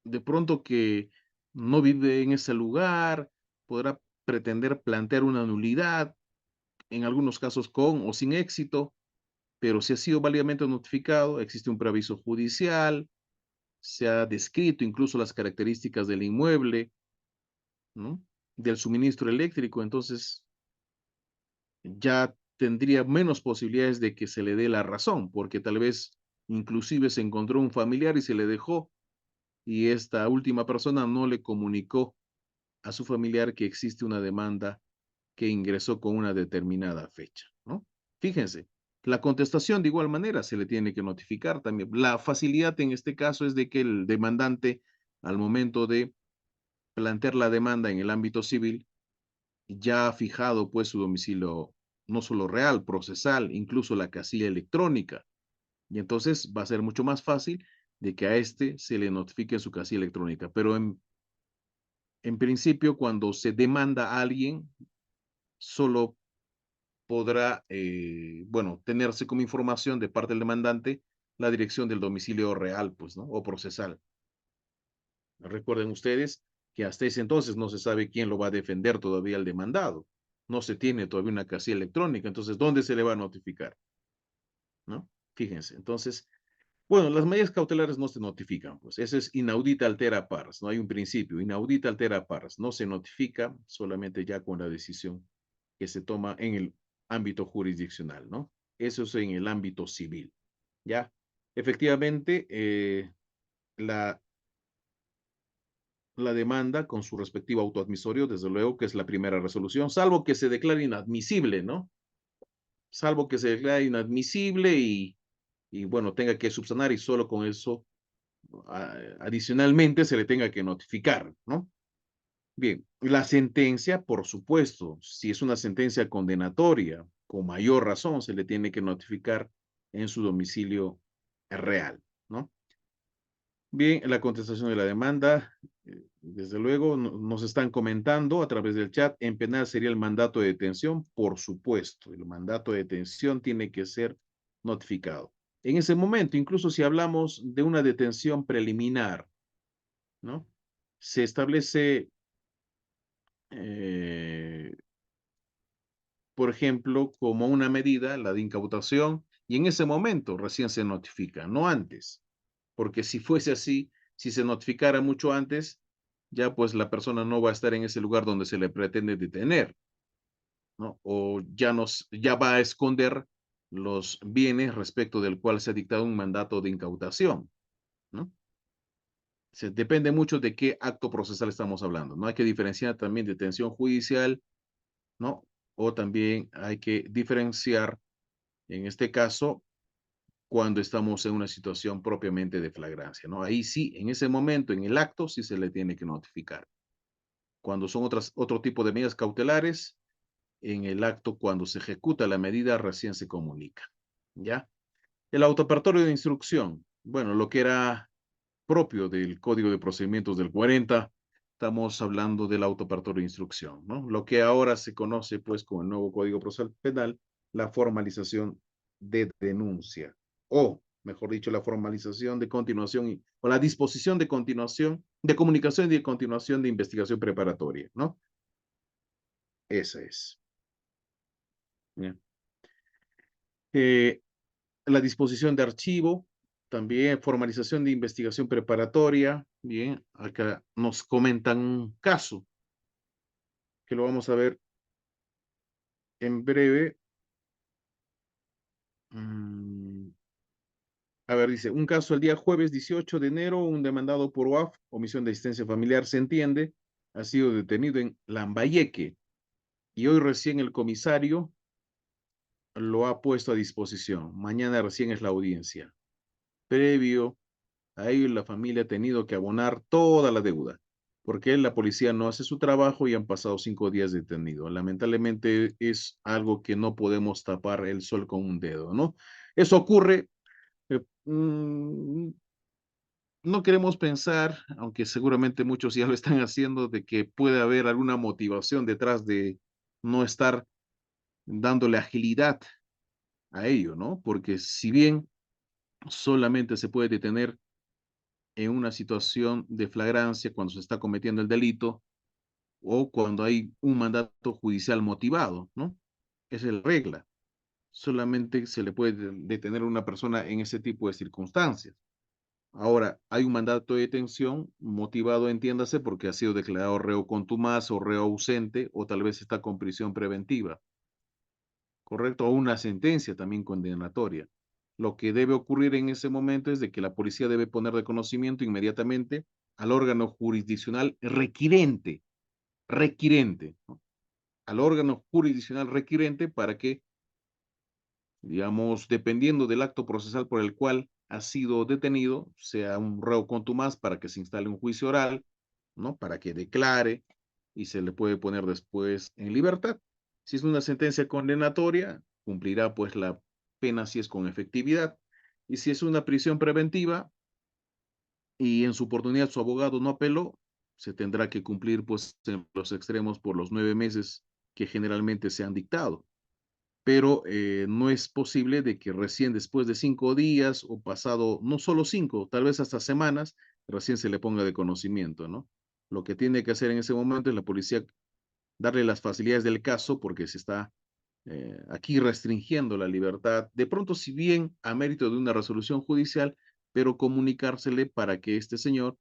de pronto que no vive en ese lugar, podrá pretender plantear una nulidad, en algunos casos con o sin éxito, pero si ha sido válidamente notificado, existe un preaviso judicial, se ha descrito incluso las características del inmueble, ¿no? Del suministro eléctrico, entonces ya tendría menos posibilidades de que se le dé la razón, porque tal vez inclusive se encontró un familiar y se le dejó, y esta última persona no le comunicó a su familiar que existe una demanda que ingresó con una determinada fecha, ¿no? Fíjense, la contestación de igual manera se le tiene que notificar también. La facilidad en este caso es de que el demandante, al momento de plantear la demanda en el ámbito civil, ya ha fijado pues su domicilio no solo real, procesal, incluso la casilla electrónica. Y entonces va a ser mucho más fácil de que a este se le notifique su casilla electrónica. Pero en principio, cuando se demanda a alguien, solo podrá, bueno, tenerse como información de parte del demandante la dirección del domicilio real, pues, ¿no? O procesal. Recuerden ustedes que hasta ese entonces no se sabe quién lo va a defender todavía al demandado. No se tiene todavía una casilla electrónica. Entonces, ¿dónde se le va a notificar? ¿No? Fíjense. Entonces, bueno, las medidas cautelares no se notifican, pues eso es inaudita altera pars, no hay un principio, inaudita altera pars, no se notifica solamente ya con la decisión que se toma en el ámbito jurisdiccional, ¿no? Eso es en el ámbito civil, ¿ya? Efectivamente, la, la demanda con su respectivo autoadmisorio, desde luego que es la primera resolución, salvo que se declare inadmisible, ¿no? Salvo que se declare inadmisible y bueno, tenga que subsanar y solo con eso adicionalmente se le tenga que notificar, ¿no? Bien, la sentencia, por supuesto, si es una sentencia condenatoria, con mayor razón se le tiene que notificar en su domicilio real, ¿no? Bien, la contestación de la demanda, desde luego, nos están comentando a través del chat, en penal sería el mandato de detención, por supuesto, el mandato de detención tiene que ser notificado. En ese momento, incluso si hablamos de una detención preliminar, ¿no? Se establece, eh, por ejemplo, como una medida, la de incautación, y en ese momento recién se notifica, no antes, porque si fuese así, si se notificara mucho antes, ya pues la persona no va a estar en ese lugar donde se le pretende detener, ¿no? O ya va a esconder los bienes respecto del cual se ha dictado un mandato de incautación, ¿no? Depende mucho de qué acto procesal estamos hablando, ¿no? Hay que diferenciar también detención judicial, ¿no? O también hay que diferenciar, en este caso, cuando estamos en una situación propiamente de flagrancia, ¿no? Ahí sí, en ese momento, en el acto, sí se le tiene que notificar. Cuando son otro tipo de medidas cautelares, en el acto, cuando se ejecuta la medida, recién se comunica, ¿ya? El autoapertorio de instrucción, bueno, lo que era propio del Código de Procedimientos del 40, estamos hablando del autoapertorio de instrucción, ¿no? Lo que ahora se conoce, pues, con el nuevo Código Procesal Penal, la formalización de denuncia, o, mejor dicho, la formalización de continuación, o la disposición de continuación, de comunicación y de continuación de investigación preparatoria, ¿no? Esa es. Bien. Eh, la disposición de archivo, también formalización de investigación preparatoria. Bien, acá nos comentan un caso que lo vamos a ver en breve. Mm, a ver, dice, un caso el día jueves 18 de enero, un demandado por OAF, omisión de asistencia familiar, se entiende, ha sido detenido en Lambayeque y hoy recién el comisario lo ha puesto a disposición. Mañana recién es la audiencia. Previo a ello, la familia ha tenido que abonar toda la deuda, porque la policía no hace su trabajo y han pasado 5 días detenido. Lamentablemente es algo que no podemos tapar el sol con un dedo, ¿no? Eso ocurre. eh, mm, no queremos pensar, aunque seguramente muchos ya lo están haciendo, de que puede haber alguna motivación detrás de no estar dándole agilidad a ello, ¿no? Porque si bien solamente se puede detener en una situación de flagrancia cuando se está cometiendo el delito o cuando hay un mandato judicial motivado, ¿no? Esa es la regla. Solamente se le puede detener a una persona en ese tipo de circunstancias. Ahora, hay un mandato de detención motivado, entiéndase, porque ha sido declarado reo contumaz o reo ausente o tal vez está con prisión preventiva, ¿correcto? O una sentencia también condenatoria. Lo que debe ocurrir en ese momento es de que la policía debe poner de conocimiento inmediatamente al órgano jurisdiccional requirente, ¿no? Al órgano jurisdiccional requirente para que, digamos, dependiendo del acto procesal por el cual ha sido detenido, sea un reo contumaz para que se instale un juicio oral, ¿no? Para que declare y se le puede poner después en libertad. Si es una sentencia condenatoria, cumplirá pues la pena si es con efectividad. Y si es una prisión preventiva y en su oportunidad su abogado no apeló, se tendrá que cumplir pues en los extremos por los 9 meses que generalmente se han dictado. Pero no es posible de que recién después de 5 días o pasado, no solo 5, tal vez hasta semanas, recién se le ponga de conocimiento, ¿no? Lo que tiene que hacer en ese momento es la policía darle las facilidades del caso porque se está aquí restringiendo la libertad, de pronto si bien a mérito de una resolución judicial, pero comunicársele para que este señor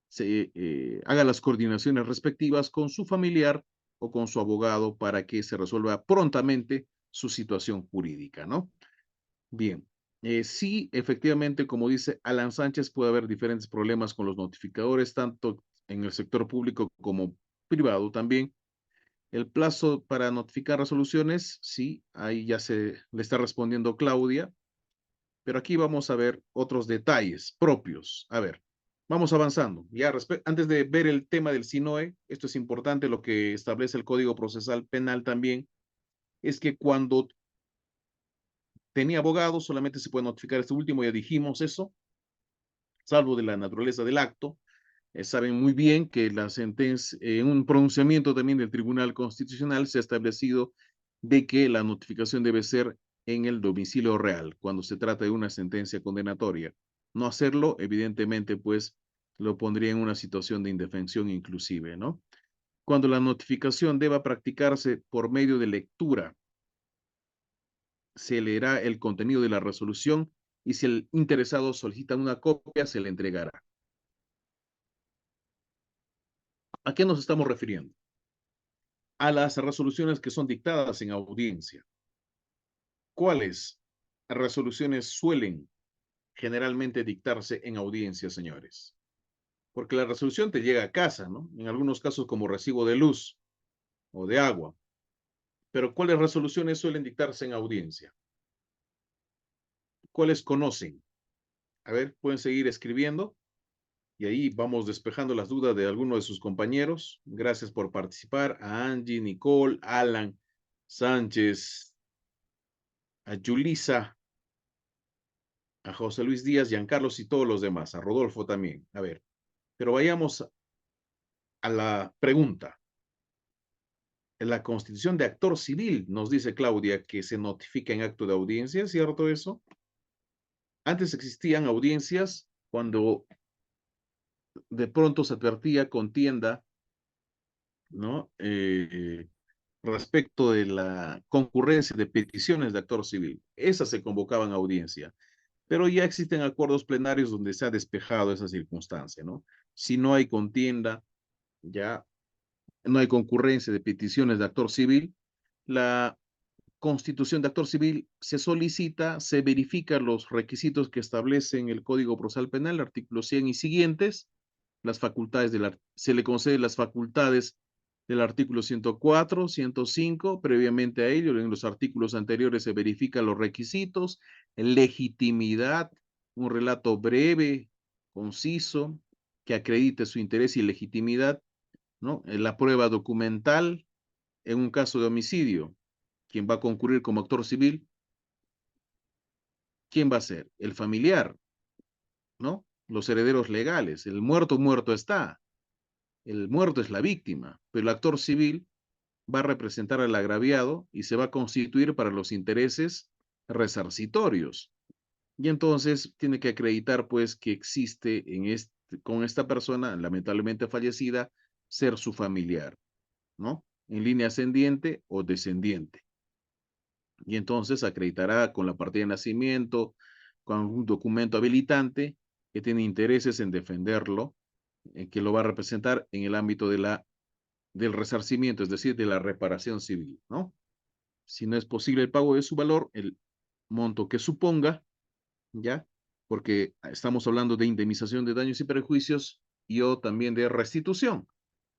se haga las coordinaciones respectivas con su familiar o con su abogado para que se resuelva prontamente su situación jurídica, ¿no? Bien, sí, efectivamente, como dice Alan Sánchez, puede haber diferentes problemas con los notificadores, tanto en el sector público como privado también. El plazo para notificar resoluciones, sí, ahí ya se le está respondiendo Claudia, pero aquí vamos a ver otros detalles propios. A ver, vamos avanzando. Ya antes de ver el tema del SINOE, esto es importante, lo que establece el Código Procesal Penal también, es que cuando tenía abogado solamente se puede notificar este último, ya dijimos eso, salvo de la naturaleza del acto. Saben muy bien que la sentencia, en un pronunciamiento también del Tribunal Constitucional se ha establecido de que la notificación debe ser en el domicilio real cuando se trata de una sentencia condenatoria. No hacerlo, evidentemente, pues lo pondría en una situación de indefensión inclusive, ¿no? Cuando la notificación deba practicarse por medio de lectura, se leerá el contenido de la resolución y si el interesado solicita una copia, se le entregará. ¿A qué nos estamos refiriendo? A las resoluciones que son dictadas en audiencia. ¿Cuáles resoluciones suelen generalmente dictarse en audiencia, señores? Porque la resolución te llega a casa, ¿no? En algunos casos como recibo de luz o de agua. Pero ¿cuáles resoluciones suelen dictarse en audiencia? ¿Cuáles conocen? A ver, pueden seguir escribiendo y ahí vamos despejando las dudas de algunos de sus compañeros. Gracias por participar. A Angie, Nicole, Alan, Sánchez, a Julisa, a José Luis Díaz, Giancarlos y todos los demás, a Rodolfo también. A ver, pero vayamos a la pregunta. En la constitución de actor civil nos dice Claudia que se notifica en acto de audiencia, ¿es cierto eso? Antes existían audiencias cuando de pronto se advertía contienda, ¿no? Respecto de la concurrencia de peticiones de actor civil. Esas se convocaban a audiencia, pero ya existen acuerdos plenarios donde se ha despejado esa circunstancia, ¿no? Si no hay contienda, ya no hay concurrencia de peticiones de actor civil, la constitución de actor civil se solicita, se verifican los requisitos que establece en el Código Procesal Penal, artículo 100 y siguientes, las facultades se le concede las facultades del artículo 104, 105, previamente a ello, en los artículos anteriores se verifican los requisitos, legitimidad, un relato breve, conciso, que acredite su interés y legitimidad, ¿no? La prueba documental en un caso de homicidio, quien va a concurrir como actor civil, ¿quién va a ser? El familiar, ¿no? Los herederos legales, el muerto, muerto está, el muerto es la víctima, pero el actor civil va a representar al agraviado y se va a constituir para los intereses resarcitorios. Y entonces tiene que acreditar pues que existe con esta persona lamentablemente fallecida ser su familiar, ¿no? En línea ascendiente o descendiente. Y entonces acreditará con la partida de nacimiento, con un documento habilitante que tiene intereses en defenderlo, que lo va a representar en el ámbito del resarcimiento, es decir, de la reparación civil, ¿no? Si no es posible el pago de su valor, el monto que suponga, ¿ya? Porque estamos hablando de indemnización de daños y perjuicios y o también de restitución.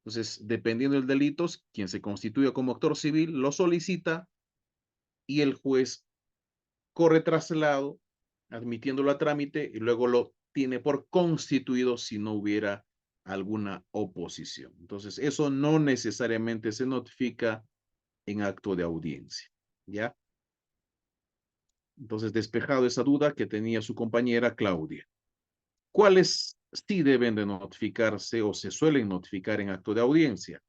Entonces, dependiendo del delito, quien se constituya como actor civil lo solicita y el juez corre traslado, admitiéndolo a trámite y luego lo tiene por constituido si no hubiera alguna oposición. Entonces, eso no necesariamente se notifica en acto de audiencia, ¿ya? Entonces, despejado esa duda que tenía su compañera Claudia. ¿Cuáles sí deben de notificarse o se suelen notificar en acto de audiencia?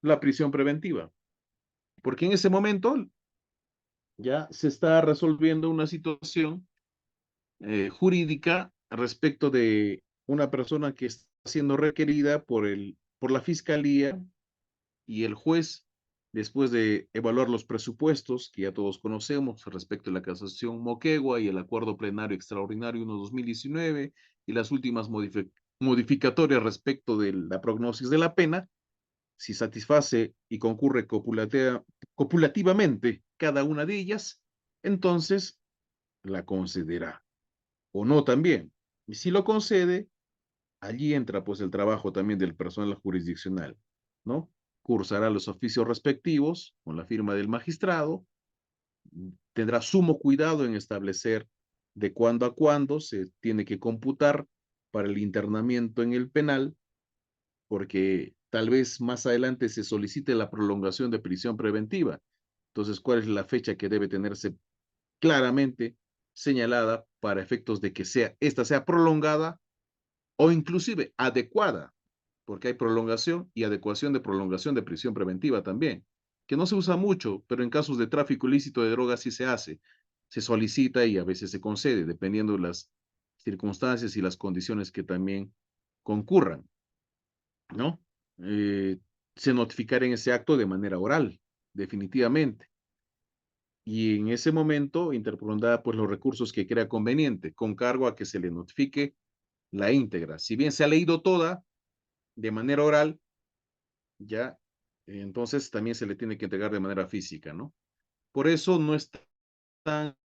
La prisión preventiva, porque en ese momento ya se está resolviendo una situación jurídica respecto de una persona que está siendo requerida por la fiscalía y el juez, después de evaluar los presupuestos que ya todos conocemos respecto a la casación Moquegua y el acuerdo plenario extraordinario 1-2019 y las últimas modificatorias respecto de la prognosis de la pena, si satisface y concurre copulativamente cada una de ellas, entonces la concederá o no también. Y si lo concede, allí entra pues el trabajo también del personal jurisdiccional, ¿no? Cursará los oficios respectivos con la firma del magistrado, tendrá sumo cuidado en establecer de cuándo a cuándo se tiene que computar para el internamiento en el penal, porque tal vez más adelante se solicite la prolongación de prisión preventiva. Entonces, ¿cuál es la fecha que debe tenerse claramente señalada para efectos de que esta sea prolongada o inclusive adecuada, porque hay prolongación y adecuación de prolongación de prisión preventiva también, que no se usa mucho, pero en casos de tráfico ilícito de drogas sí se hace, se solicita y a veces se concede, dependiendo de las circunstancias y las condiciones que también concurran, ¿no? Eh, Se notificará en ese acto de manera oral, definitivamente. Y en ese momento interpondrá pues los recursos que crea conveniente, con cargo a que se le notifique la íntegra. Si bien se ha leído toda de manera oral, ya, entonces también se le tiene que entregar de manera física, ¿no? Por eso no es tan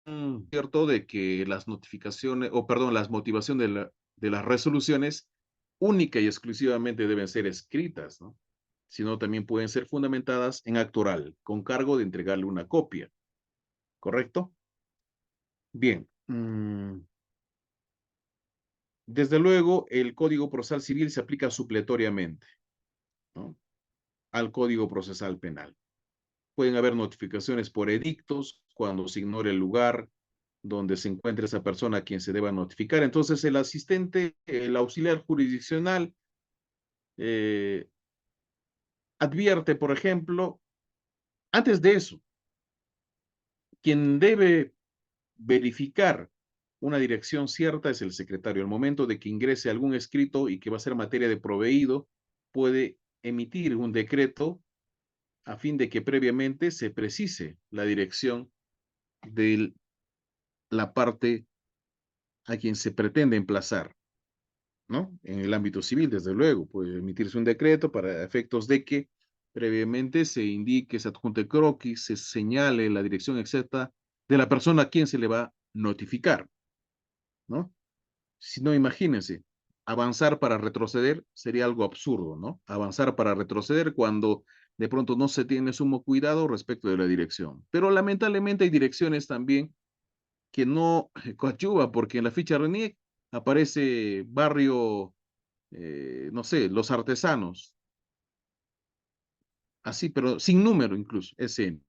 cierto de que las notificaciones, o perdón, las motivaciones de las resoluciones única y exclusivamente deben ser escritas, ¿no? Sino también pueden ser fundamentadas en acto oral, con cargo de entregarle una copia, ¿correcto? Bien. Desde luego, el Código Procesal Civil se aplica supletoriamente, ¿no? Al Código Procesal Penal. Pueden haber notificaciones por edictos cuando se ignore el lugar donde se encuentre esa persona a quien se deba notificar. Entonces, el asistente, el auxiliar jurisdiccional, eh, advierte, por ejemplo, antes de eso, quien debe verificar una dirección cierta es el secretario. Al momento de que ingrese algún escrito y que va a ser materia de proveído, puede emitir un decreto a fin de que previamente se precise la dirección de la parte a quien se pretende emplazar, ¿no? En el ámbito civil, desde luego, puede emitirse un decreto para efectos de que previamente se indique, se adjunte croquis, se señale la dirección exacta de la persona a quien se le va a notificar, ¿no? Si no, imagínense. avanzar para retroceder sería algo absurdo, ¿no? Avanzar para retroceder cuando de pronto no se tiene sumo cuidado respecto de la dirección. Pero lamentablemente hay direcciones también que no coadyuva, porque en la ficha RENIEC aparece barrio, no sé, Los Artesanos, así, pero sin número incluso, ese.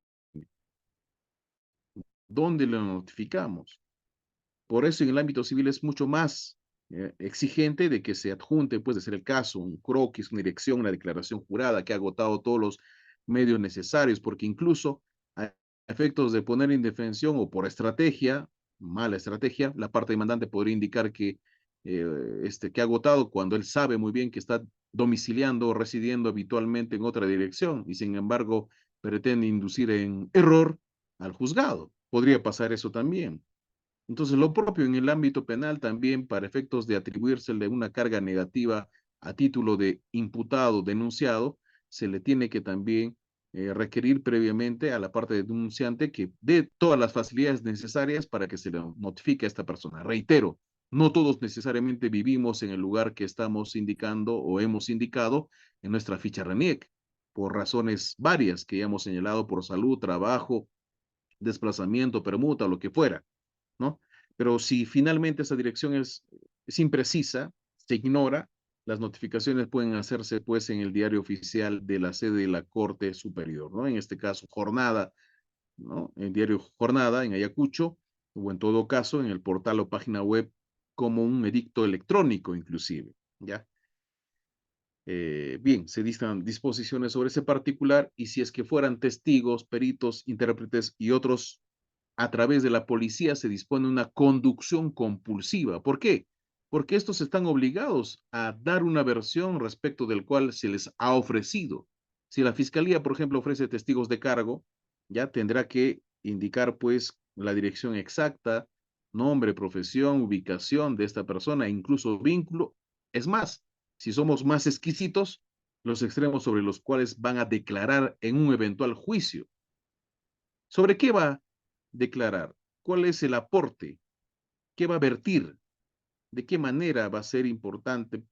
¿Dónde lo notificamos? Por eso en el ámbito civil es mucho más exigente de que se adjunte, pues de ser el caso, un croquis, una dirección, una declaración jurada que ha agotado todos los medios necesarios, porque incluso a efectos de poner indefensión o por estrategia, mala estrategia, la parte demandante podría indicar que ha agotado cuando él sabe muy bien que está domiciliando o residiendo habitualmente en otra dirección y sin embargo pretende inducir en error al juzgado. Podría pasar eso también. Entonces, lo propio en el ámbito penal también para efectos de atribuírsele una carga negativa a título de imputado, denunciado, se le tiene que también requerir previamente a la parte denunciante que dé todas las facilidades necesarias para que se le notifique a esta persona. Reitero, no todos necesariamente vivimos en el lugar que estamos indicando o hemos indicado en nuestra ficha RENIEC, por razones varias que ya hemos señalado, por salud, trabajo, desplazamiento, permuta, lo que fuera, ¿no? Pero si finalmente esa dirección es imprecisa, se ignora, las notificaciones pueden hacerse pues en el diario oficial de la sede de la Corte Superior, ¿no? En este caso, Jornada, ¿no? El diario Jornada en Ayacucho, o en todo caso en el portal o página web como un edicto electrónico inclusive, ¿ya? Bien, se dictan disposiciones sobre ese particular y si es que fueran testigos, peritos, intérpretes y otros a través de la policía se dispone una conducción compulsiva. ¿Por qué? Porque estos están obligados a dar una versión respecto del cual se les ha ofrecido. Si la fiscalía, por ejemplo, ofrece testigos de cargo, ya tendrá que indicar pues la dirección exacta, nombre, profesión, ubicación de esta persona, incluso vínculo. Es más, si somos más exquisitos, los extremos sobre los cuales van a declarar en un eventual juicio. ¿Sobre qué va a declarar? ¿Cuál es el aporte? ¿Qué va a vertir? ¿De qué manera va a ser importante,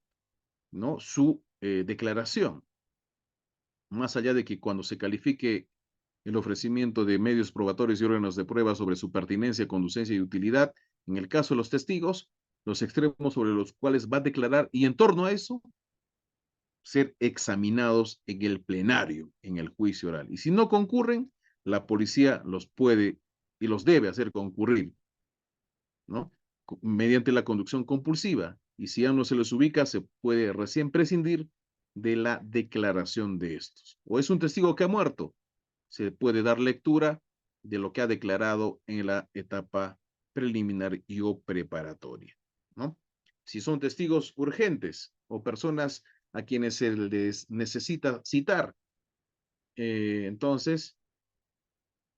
¿no? su declaración? Más allá de que cuando se califique el ofrecimiento de medios probatorios y órganos de prueba sobre su pertinencia, conducencia y utilidad, en el caso de los testigos, los extremos sobre los cuales va a declarar y en torno a eso ser examinados en el plenario, en el juicio oral. Y si no concurren, la policía los puede y los debe hacer concurrir, ¿no? Mediante la conducción compulsiva. Y si ya no se les ubica, se puede recién prescindir de la declaración de estos. O es un testigo que ha muerto, se puede dar lectura de lo que ha declarado en la etapa preliminar y o preparatoria, ¿no? Si son testigos urgentes o personas a quienes se les necesita citar, entonces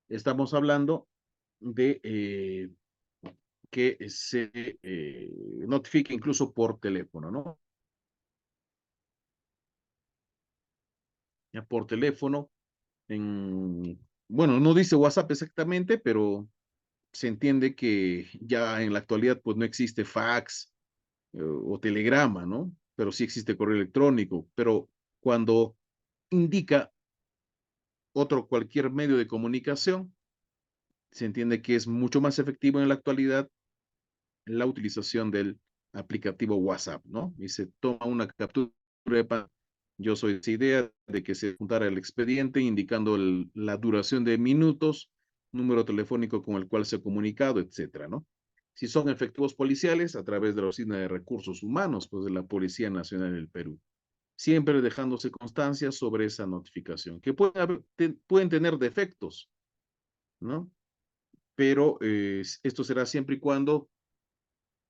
estamos hablando de que se notifique incluso por teléfono, ¿no? Ya por teléfono, bueno, no dice WhatsApp exactamente, pero se entiende que ya en la actualidad pues no existe fax o telegrama, ¿no? Pero sí existe correo electrónico, pero cuando indica otro cualquier medio de comunicación, se entiende que es mucho más efectivo en la actualidad la utilización del aplicativo WhatsApp, ¿no? Y se toma una captura de pantalla. Yo soy de esa idea de que se juntara el expediente indicando la duración de minutos, número telefónico con el cual se ha comunicado, etcétera, ¿no? Si son efectivos policiales, a través de la Oficina de Recursos Humanos, pues de la Policía Nacional del Perú. Siempre dejándose constancia sobre esa notificación, que pueden tener defectos, ¿no? Pero esto será siempre y cuando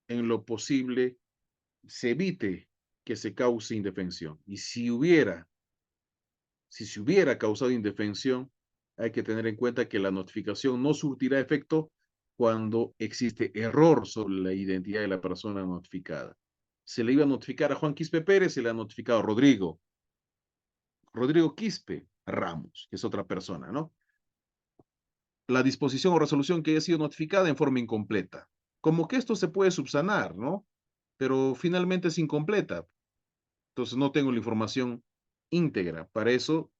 en lo posible se evite que se cause indefensión. Y si se hubiera causado indefensión, hay que tener en cuenta que la notificación no surtirá efecto cuando existe error sobre la identidad de la persona notificada. Se le iba a notificar a Juan Quispe Pérez, se le ha notificado a Rodrigo Quispe Ramos, que es otra persona, ¿no? La disposición o resolución que haya sido notificada en forma incompleta. Como que esto se puede subsanar, ¿no? pero finalmente es incompleta. Entonces no tengo la información íntegra. Para eso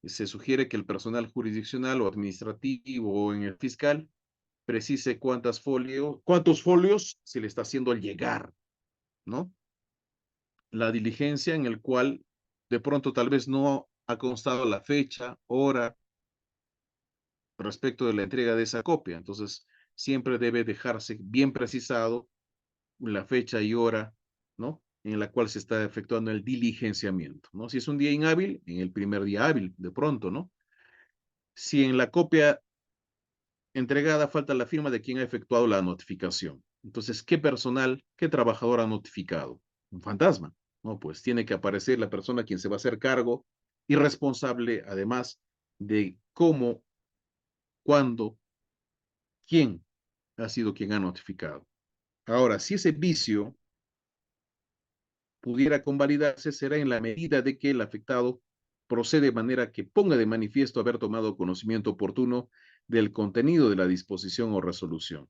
se sugiere que el personal jurisdiccional o administrativo o en el fiscal precise cuántos folios se le está haciendo llegar, ¿no? La diligencia en el cual de pronto tal vez no ha constado la fecha, hora, respecto de la entrega de esa copia. Entonces, siempre debe dejarse bien precisado la fecha y hora, ¿no? En la cual se está efectuando el diligenciamiento, ¿no? Si es un día inhábil, en el primer día hábil, de pronto, ¿no? Si en la copia entregada falta la firma de quien ha efectuado la notificación. Entonces, ¿qué personal, qué trabajador ha notificado? Un fantasma, ¿no? Pues tiene que aparecer la persona a quien se va a hacer cargo y responsable, además, de cómo, cuándo, quién ha sido quien ha notificado. Ahora, si ese vicio pudiera convalidarse, será en la medida de que el afectado procede de manera que ponga de manifiesto haber tomado conocimiento oportuno del contenido de la disposición o resolución,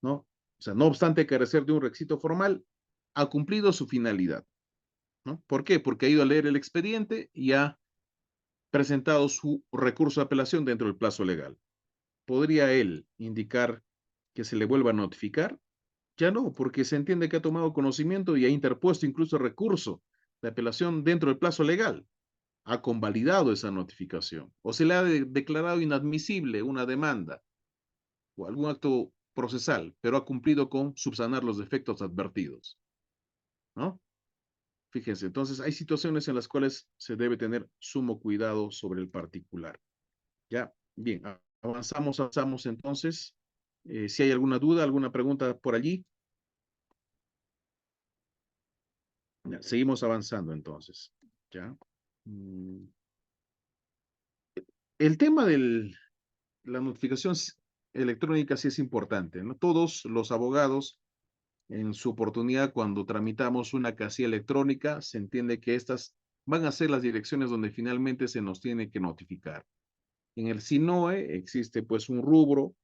¿no? O sea, no obstante carecer de un requisito formal, ha cumplido su finalidad, ¿no? ¿Por qué? Porque ha ido a leer el expediente y ha presentado su recurso de apelación dentro del plazo legal. ¿Podría él indicar que se le vuelva a notificar? Ya no, porque se entiende que ha tomado conocimiento y ha interpuesto incluso recurso de apelación dentro del plazo legal. Ha convalidado esa notificación o se le ha declarado inadmisible una demanda o algún acto procesal, pero ha cumplido con subsanar los defectos advertidos, ¿no? Fíjense, entonces hay situaciones en las cuales se debe tener sumo cuidado sobre el particular. Ya, bien, avanzamos entonces. Si hay alguna duda, alguna pregunta por allí, ya, seguimos avanzando entonces. Ya. Mm, El tema de la notificación electrónica sí es importante, ¿no? Todos los abogados en su oportunidad, cuando tramitamos una casilla electrónica, se entiende que estas van a ser las direcciones donde finalmente se nos tiene que notificar. En el SINOE existe pues un rubro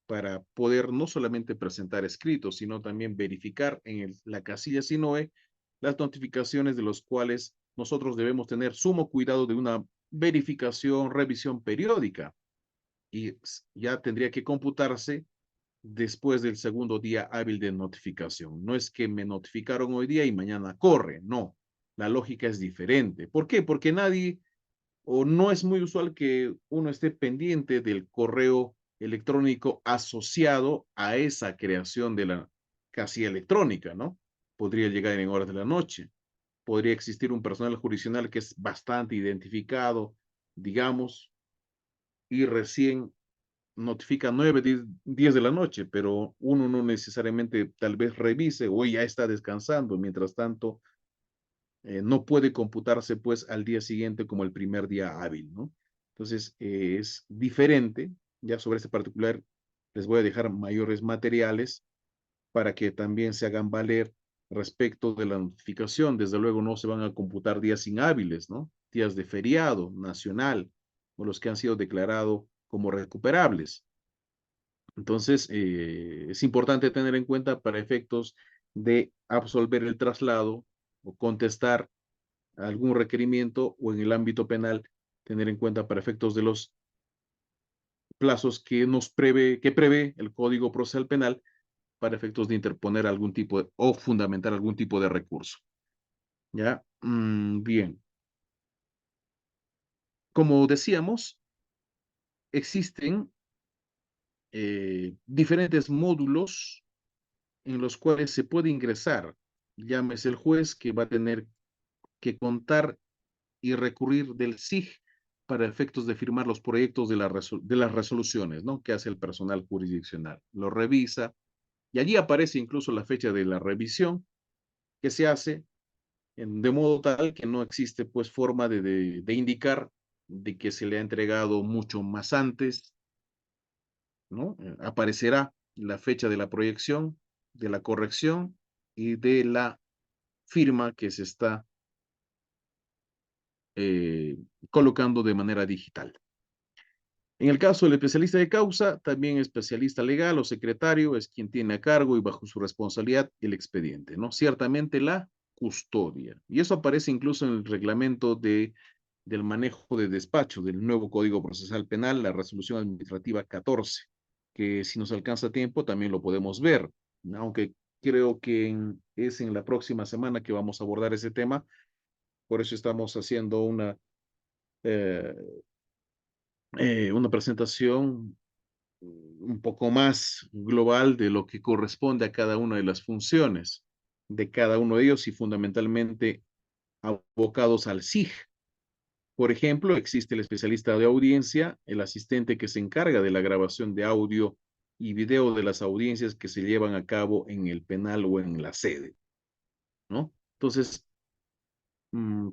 para poder no solamente presentar escritos, sino también verificar en la casilla SINOE las notificaciones de los cuales nosotros debemos tener sumo cuidado de una verificación, revisión periódica y ya tendría que computarse después del segundo día hábil de notificación. No es que me notificaron hoy día y mañana corre, no. La lógica es diferente. ¿Por qué? Porque nadie o no es muy usual que uno esté pendiente del correo electrónico asociado a esa creación de la casilla electrónica, ¿no? Podría llegar en horas de la noche. Podría existir un personal jurisdiccional que es bastante identificado, digamos, y recién notifica 9, 10 de la noche, pero uno no necesariamente tal vez revise o ya está descansando. Mientras tanto, no puede computarse pues al día siguiente como el primer día hábil, ¿no? Entonces, es diferente. Ya sobre este particular les voy a dejar mayores materiales para que también se hagan valer respecto de la notificación. Desde luego no se van a computar días inhábiles, ¿no? Días de feriado nacional o los que han sido declarados como recuperables. Entonces, es importante tener en cuenta para efectos de absolver el traslado o contestar algún requerimiento o en el ámbito penal, tener en cuenta para efectos de los plazos que prevé el Código Procesal Penal para efectos de interponer algún tipo o fundamentar algún tipo de recurso. ¿Ya? Bien. Como decíamos, existen diferentes módulos en los cuales se puede ingresar. Llámese el juez que va a tener que contar y recurrir del SIG para efectos de firmar los proyectos de las resoluciones, ¿no? Que hace el personal jurisdiccional. Lo revisa y allí aparece incluso la fecha de la revisión que se hace de modo tal que no existe pues forma de indicar de que se le ha entregado mucho más antes, ¿no? Aparecerá la fecha de la proyección, de la corrección y de la firma que se está eh, colocando de manera digital. En el caso del especialista de causa, también especialista legal o secretario es quien tiene a cargo y bajo su responsabilidad el expediente, ¿no? Ciertamente la custodia. Y eso aparece incluso en el reglamento del manejo de despacho del nuevo Código Procesal Penal, la resolución administrativa 14, que si nos alcanza tiempo también lo podemos ver, ¿no? Aunque creo que es en la próxima semana que vamos a abordar ese tema, por eso estamos haciendo eh, una presentación un poco más global de lo que corresponde a cada una de las funciones de cada uno de ellos y fundamentalmente abocados al SIG. Por ejemplo, existe el especialista de audiencia, el asistente que se encarga de la grabación de audio y video de las audiencias que se llevan a cabo en el penal o en la sede, ¿no? Entonces, mmm,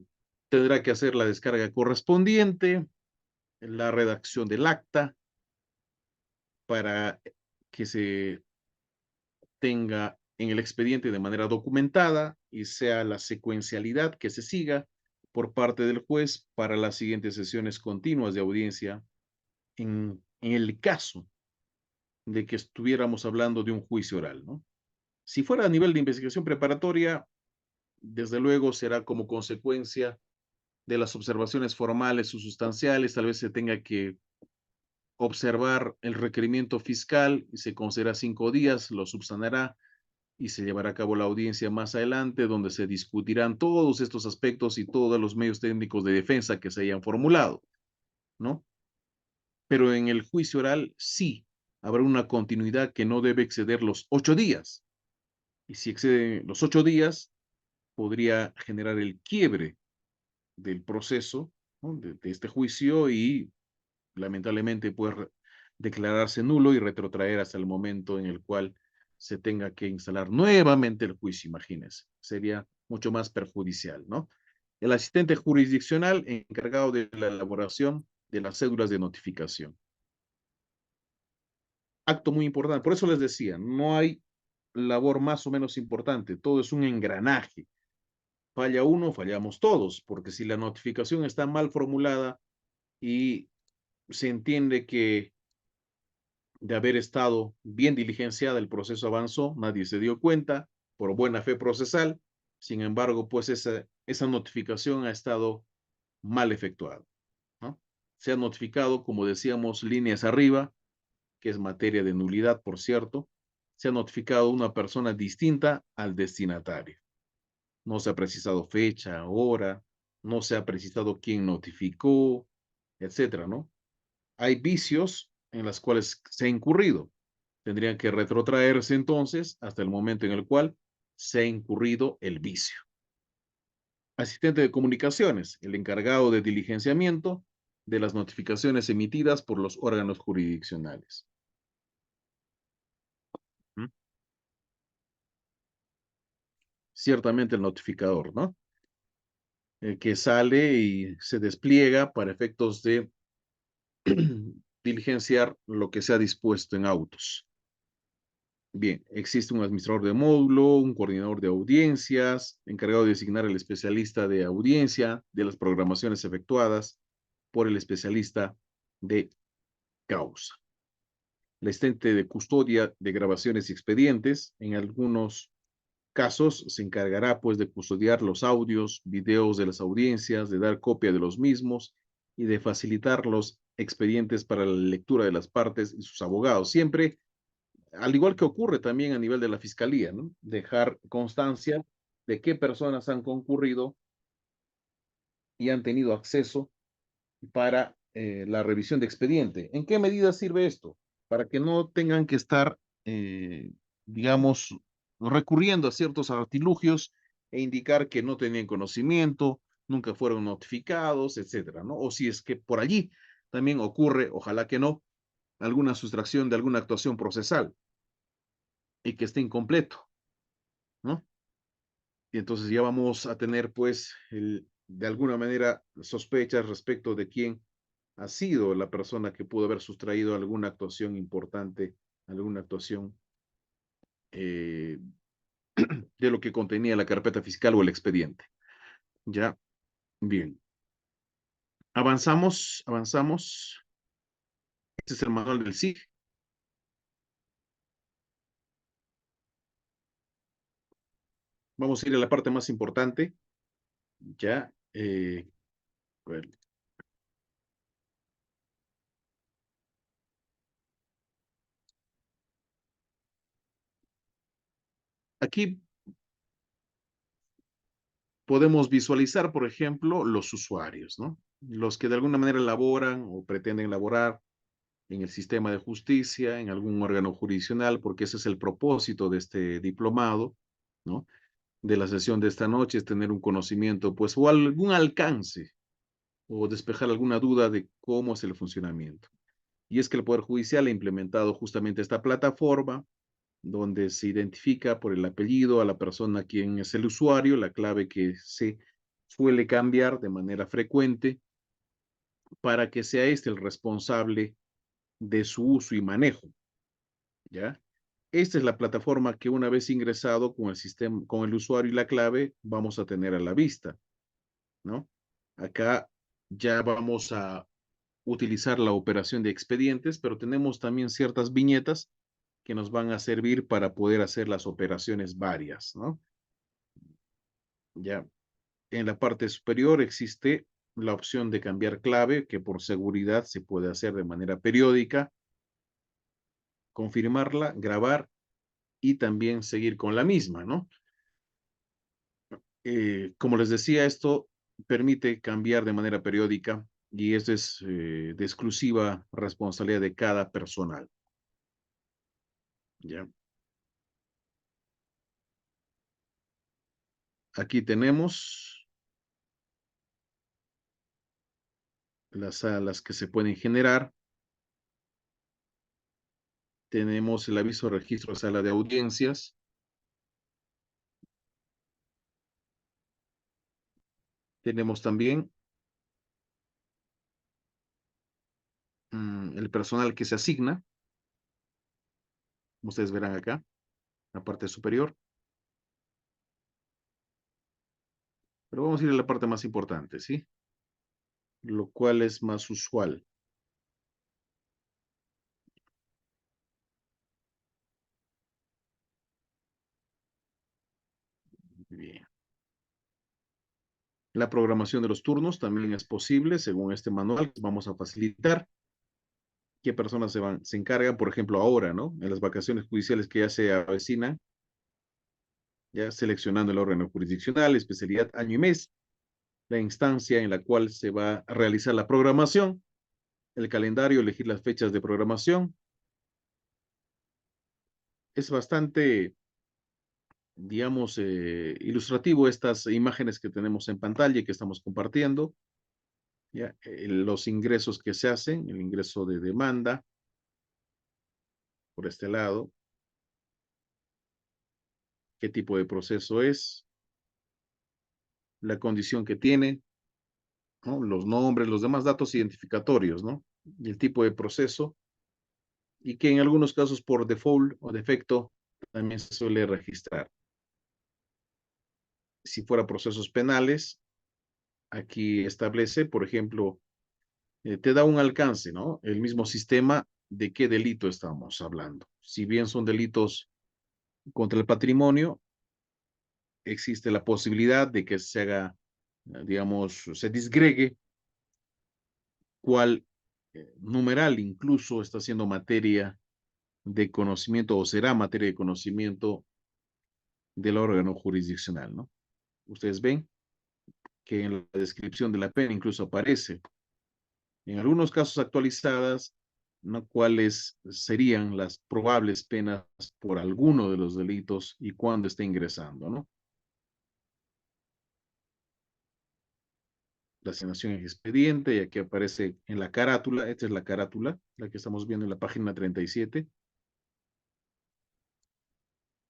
tendrá que hacer la descarga correspondiente, la redacción del acta para que se tenga en el expediente de manera documentada y sea la secuencialidad que se siga por parte del juez para las siguientes sesiones continuas de audiencia en el caso de que estuviéramos hablando de un juicio oral, ¿no? Si fuera a nivel de investigación preparatoria, desde luego será como consecuencia de las observaciones formales o sustanciales, tal vez se tenga que observar el requerimiento fiscal y se concederá 5 días, lo subsanará y se llevará a cabo la audiencia más adelante, donde se discutirán todos estos aspectos y todos los medios técnicos de defensa que se hayan formulado, ¿no? Pero en el juicio oral sí habrá una continuidad que no debe exceder los 8 días. Y si excede los 8 días, podría generar el quiebre del proceso, ¿no? de este juicio y lamentablemente puede declararse nulo y retrotraer hasta el momento en el cual se tenga que instalar nuevamente el juicio, imagínense. Sería mucho más perjudicial, ¿no? El asistente jurisdiccional encargado de la elaboración de las cédulas de notificación. Acto muy importante. Por eso les decía, no hay labor más o menos importante. Todo es un engranaje. Falla uno, fallamos todos, porque si la notificación está mal formulada y se entiende que de haber estado bien diligenciada, el proceso avanzó, nadie se dio cuenta por buena fe procesal, sin embargo, pues esa notificación ha estado mal efectuada, ¿no? Se ha notificado, como decíamos, líneas arriba, que es materia de nulidad, por cierto, se ha notificado una persona distinta al destinatario. No se ha precisado fecha, hora, no se ha precisado quién notificó, etcétera, ¿no? Hay vicios en los cuales se ha incurrido. Tendrían que retrotraerse entonces hasta el momento en el cual se ha incurrido el vicio. Asistente de comunicaciones, el encargado de diligenciamiento de las notificaciones emitidas por los órganos jurisdiccionales. ¿Mm? Ciertamente el notificador, ¿no? Que sale y se despliega para efectos de diligenciar lo que se ha dispuesto en autos. Bien, existe un administrador de módulo, un coordinador de audiencias, encargado de designar al especialista de audiencia de las programaciones efectuadas por el especialista de causa. El asistente de custodia de grabaciones y expedientes, en algunos casos se encargará pues de custodiar los audios, videos de las audiencias, de dar copia de los mismos y de facilitar los expedientes para la lectura de las partes y sus abogados, siempre al igual que ocurre también a nivel de la fiscalía, ¿no? Dejar constancia de qué personas han concurrido y han tenido acceso para la revisión de expediente. ¿En qué medida sirve esto? Para que no tengan que estar, digamos, recurriendo a ciertos artilugios e indicar que no tenían conocimiento, nunca fueron notificados, etcétera, ¿no? O si es que por allí también ocurre, ojalá que no, alguna sustracción de alguna actuación procesal y que esté incompleto, ¿no? Y entonces ya vamos a tener, pues, de alguna manera sospechas respecto de quién ha sido la persona que pudo haber sustraído alguna actuación importante, alguna actuación eh, de lo que contenía la carpeta fiscal o el expediente. Ya, bien. Avanzamos, avanzamos. Este es el manual del SIG. Vamos a ir a la parte más importante. Ya. Bueno, aquí podemos visualizar, por ejemplo, los usuarios, ¿no? Los que de alguna manera laboran o pretenden laborar en el sistema de justicia, en algún órgano jurisdiccional, porque ese es el propósito de este diplomado, ¿no? De la sesión de esta noche, es tener un conocimiento, pues, o algún alcance, o despejar alguna duda de cómo es el funcionamiento. Y es que el Poder Judicial ha implementado justamente esta plataforma donde se identifica por el apellido a la persona quien es el usuario, la clave que se suele cambiar de manera frecuente para que sea este el responsable de su uso y manejo, ¿ya? Esta es la plataforma que una vez ingresado con el sistema, con el usuario y la clave, vamos a tener a la vista, ¿no? Acá ya vamos a utilizar la operación de expedientes, pero tenemos también ciertas viñetas que nos van a servir para poder hacer las operaciones varias, ¿no? Ya en la parte superior existe la opción de cambiar clave, que por seguridad se puede hacer de manera periódica, confirmarla, grabar y también seguir con la misma, ¿no? Como les decía, esto permite cambiar de manera periódica y esto es de exclusiva responsabilidad de cada personal, ¿ya? Aquí tenemos las salas que se pueden generar. Tenemos el aviso de registro de sala de audiencias. Tenemos también el personal que se asigna, como ustedes verán acá, en la parte superior. Pero vamos a ir a la parte más importante, ¿sí? Lo cual es más usual. Bien. La programación de los turnos también es posible, según este manual, vamos a facilitar qué personas se encargan, por ejemplo, ahora, ¿no? En las vacaciones judiciales que ya se avecinan, ya seleccionando el órgano jurisdiccional, especialidad, año y mes, la instancia en la cual se va a realizar la programación, el calendario, elegir las fechas de programación. Es bastante, digamos, ilustrativo estas imágenes que tenemos en pantalla y que estamos compartiendo. ¿Ya? Los ingresos que se hacen, el ingreso de demanda, por este lado, qué tipo de proceso es, la condición que tiene, ¿no? Los nombres, los demás datos identificatorios, ¿no? Y el tipo de proceso, y que en algunos casos por default o defecto también se suele registrar. Si fuera procesos penales, aquí establece, por ejemplo, te da un alcance, ¿no? El mismo sistema de qué delito estamos hablando. Si bien son delitos contra el patrimonio, existe la posibilidad de que se haga, digamos, se disgregue cuál numeral incluso está siendo materia de conocimiento o será materia de conocimiento del órgano jurisdiccional, ¿no? Ustedes ven que en la descripción de la pena incluso aparece, en algunos casos actualizadas, ¿no? Cuáles serían las probables penas por alguno de los delitos y cuándo está ingresando, ¿no? La asignación en expediente, y aquí aparece en la carátula, esta es la carátula, la que estamos viendo en la página 37,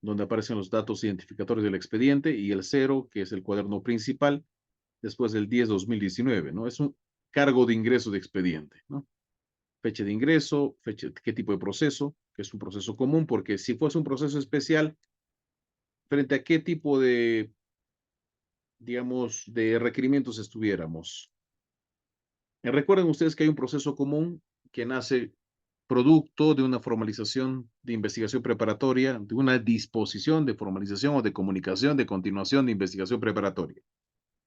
donde aparecen los datos identificatorios del expediente, y el 0, que es el cuaderno principal, después del 10/2019, ¿no? Es un cargo de ingreso de expediente, ¿no? Fecha de ingreso, fecha, qué tipo de proceso, que es un proceso común, porque si fuese un proceso especial, frente a qué tipo de, digamos, de requerimientos estuviéramos. Recuerden ustedes que hay un proceso común que nace producto de una formalización de investigación preparatoria, de una disposición de formalización o de comunicación de continuación de investigación preparatoria.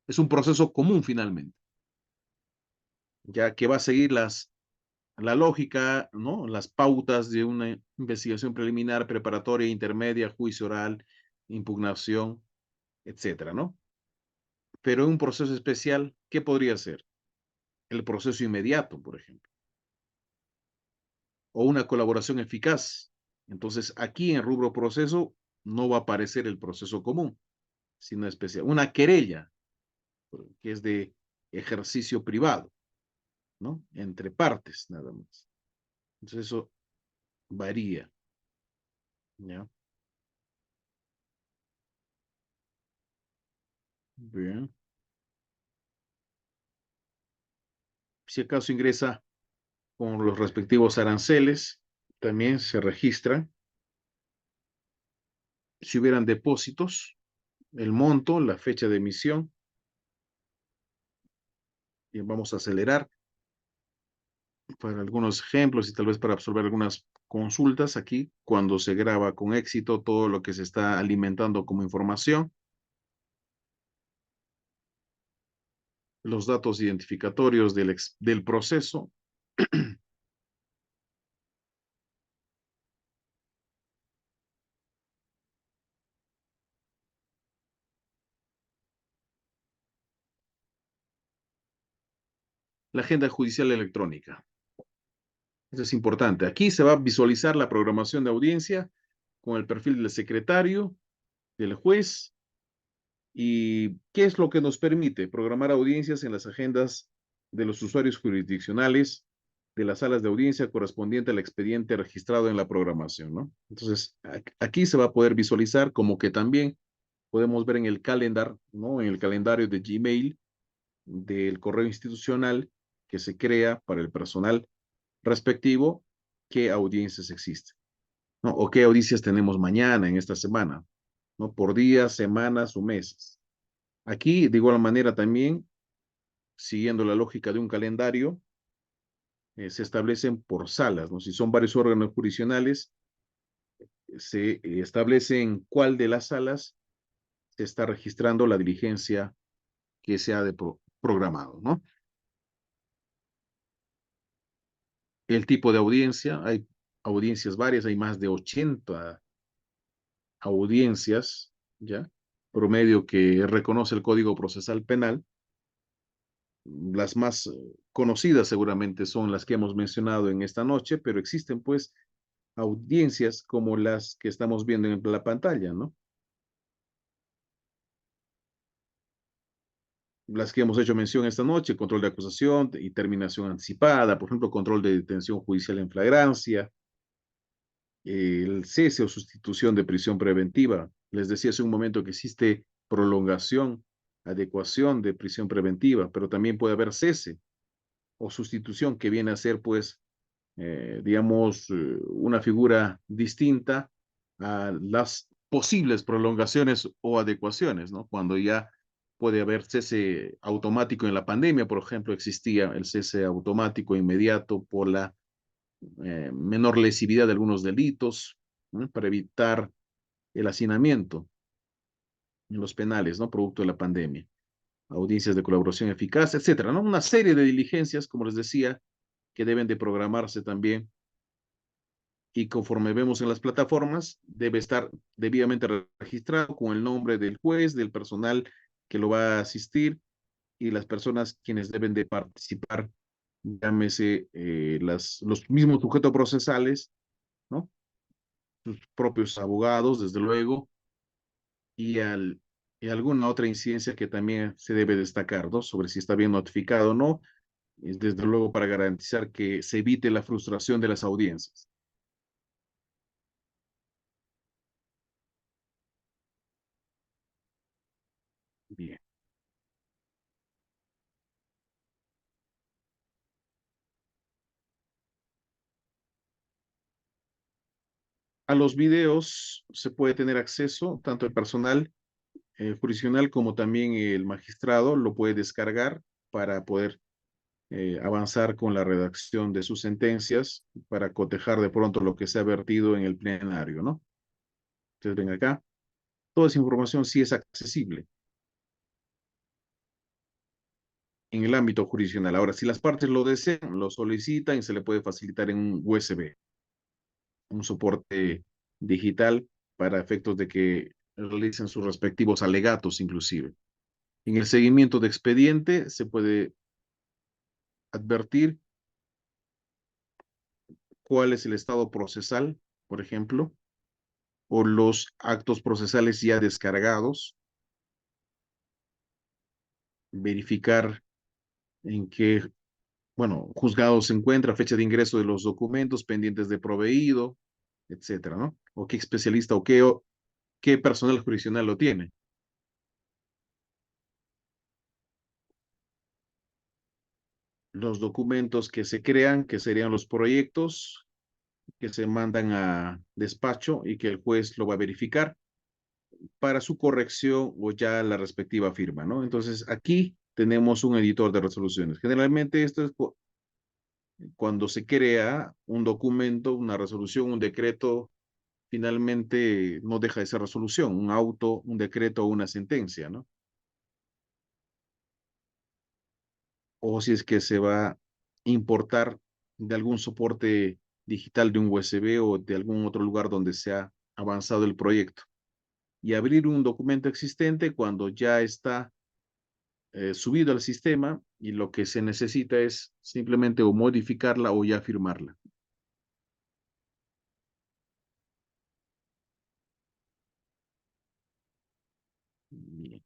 Es un proceso común finalmente, ya que va a seguir la lógica, ¿no? Las pautas de una investigación preliminar, preparatoria, intermedia, juicio oral, impugnación, etcétera, ¿no? Pero en un proceso especial, ¿qué podría ser? El proceso inmediato, por ejemplo, o una colaboración eficaz. Entonces, aquí en rubro proceso no va a aparecer el proceso común, sino especial. Una querella, que es de ejercicio privado, ¿no? Entre partes, nada más. Entonces, eso varía, ¿ya? Bien. Si acaso ingresa con los respectivos aranceles, también se registran. Si hubieran depósitos, el monto, la fecha de emisión, y vamos a acelerar para algunos ejemplos y tal vez para absorber algunas consultas aquí, cuando se graba con éxito todo lo que se está alimentando como información, los datos identificatorios del proceso, la agenda judicial electrónica. Eso es importante. Aquí se va a visualizar la programación de audiencia con el perfil del secretario, del juez. ¿Y qué es lo que nos permite? Programar audiencias en las agendas de los usuarios jurisdiccionales de las salas de audiencia correspondiente al expediente registrado en la programación, ¿no? Entonces, aquí se va a poder visualizar como que también podemos ver en el calendar, ¿no? En el calendario de Gmail del correo institucional que se crea para el personal respectivo, qué audiencias existen, ¿no? O qué audiencias tenemos mañana en esta semana, ¿no? Por días, semanas o meses. Aquí, de igual manera, también, siguiendo la lógica de un calendario, se establecen por salas, ¿no? Si son varios órganos jurisdiccionales, se establece en cuál de las salas se está registrando la diligencia que se ha programado, ¿no? El tipo de audiencia, hay audiencias varias, hay más de 80 audiencias, ¿ya? Promedio que reconoce el Código Procesal Penal. Las más conocidas seguramente son las que hemos mencionado en esta noche, pero existen pues audiencias como las que estamos viendo en la pantalla, ¿no? Las que hemos hecho mención esta noche, control de acusación y terminación anticipada, por ejemplo, control de detención judicial en flagrancia, el cese o sustitución de prisión preventiva. Les decía hace un momento que existe prolongación, adecuación de prisión preventiva, pero también puede haber cese o sustitución que viene a ser, pues, digamos, una figura distinta a las posibles prolongaciones o adecuaciones, ¿no? Cuando ya puede haber cese automático en la pandemia, por ejemplo, existía el cese automático inmediato por la menor lesividad de algunos delitos, ¿no? Para evitar el hacinamiento en los penales, ¿no? Producto de la pandemia. Audiencias de colaboración eficaz, etcétera, ¿no? Una serie de diligencias, como les decía, que deben de programarse también y conforme vemos en las plataformas, debe estar debidamente registrado con el nombre del juez, del personal que lo va a asistir y las personas quienes deben de participar, llámese los mismos sujetos procesales, ¿no? Sus propios abogados, desde luego, y, y alguna otra incidencia que también se debe destacar, ¿no? Sobre si está bien notificado o no, es desde luego para garantizar que se evite la frustración de las audiencias. Bien. A los videos se puede tener acceso, tanto el personal jurisdiccional como también el magistrado lo puede descargar para poder avanzar con la redacción de sus sentencias para cotejar de pronto lo que se ha vertido en el plenario, ¿no? Ustedes ven acá, toda esa información sí es accesible en el ámbito jurisdiccional. Ahora, si las partes lo desean, lo solicitan y se le puede facilitar en un USB, un soporte digital para efectos de que realicen sus respectivos alegatos inclusive. En el seguimiento de expediente se puede advertir cuál es el estado procesal, por ejemplo, o los actos procesales ya descargados, verificar en qué, bueno, juzgado se encuentra, fecha de ingreso de los documentos pendientes de proveído, etcétera, ¿no? O qué especialista o qué personal jurisdiccional lo tiene. Los documentos que se crean, que serían los proyectos que se mandan a despacho y que el juez lo va a verificar para su corrección o ya la respectiva firma, ¿no? Entonces, aquí tenemos un editor de resoluciones. Generalmente esto es cuando se crea un documento, una resolución, un decreto, finalmente no deja de ser resolución, un auto, un decreto o una sentencia, ¿no? O si es que se va a importar de algún soporte digital de un USB o de algún otro lugar donde se ha avanzado el proyecto. Y abrir un documento existente cuando ya está subido al sistema y lo que se necesita es simplemente o modificarla o ya firmarla. Bien.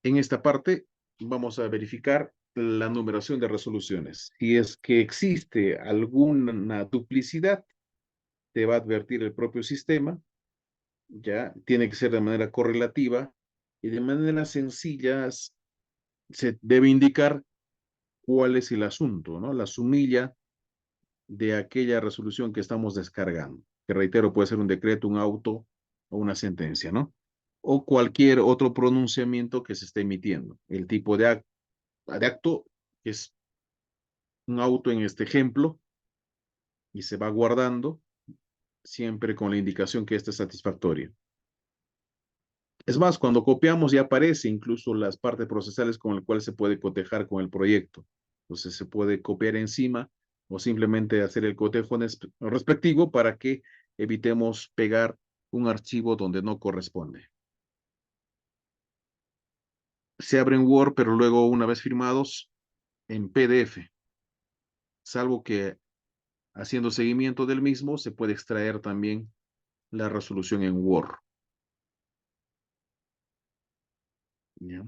En esta parte vamos a verificar la numeración de resoluciones. Si es que existe alguna duplicidad, te va a advertir el propio sistema, ya tiene que ser de manera correlativa y de manera sencilla se debe indicar cuál es el asunto, ¿no? La sumilla de aquella resolución que estamos descargando, que reitero, puede ser un decreto, un auto o una sentencia, ¿no? O cualquier otro pronunciamiento que se esté emitiendo. El tipo de acto es un auto en este ejemplo y se va guardando siempre con la indicación que esta es satisfactoria. Es más, cuando copiamos ya aparece incluso las partes procesales con las cuales se puede cotejar con el proyecto. Entonces se puede copiar encima o simplemente hacer el cotejo respectivo para que evitemos pegar un archivo donde no corresponde. Se abre en Word, pero luego una vez firmados en PDF, salvo que haciendo seguimiento del mismo se puede extraer también la resolución en Word. ¿Ya?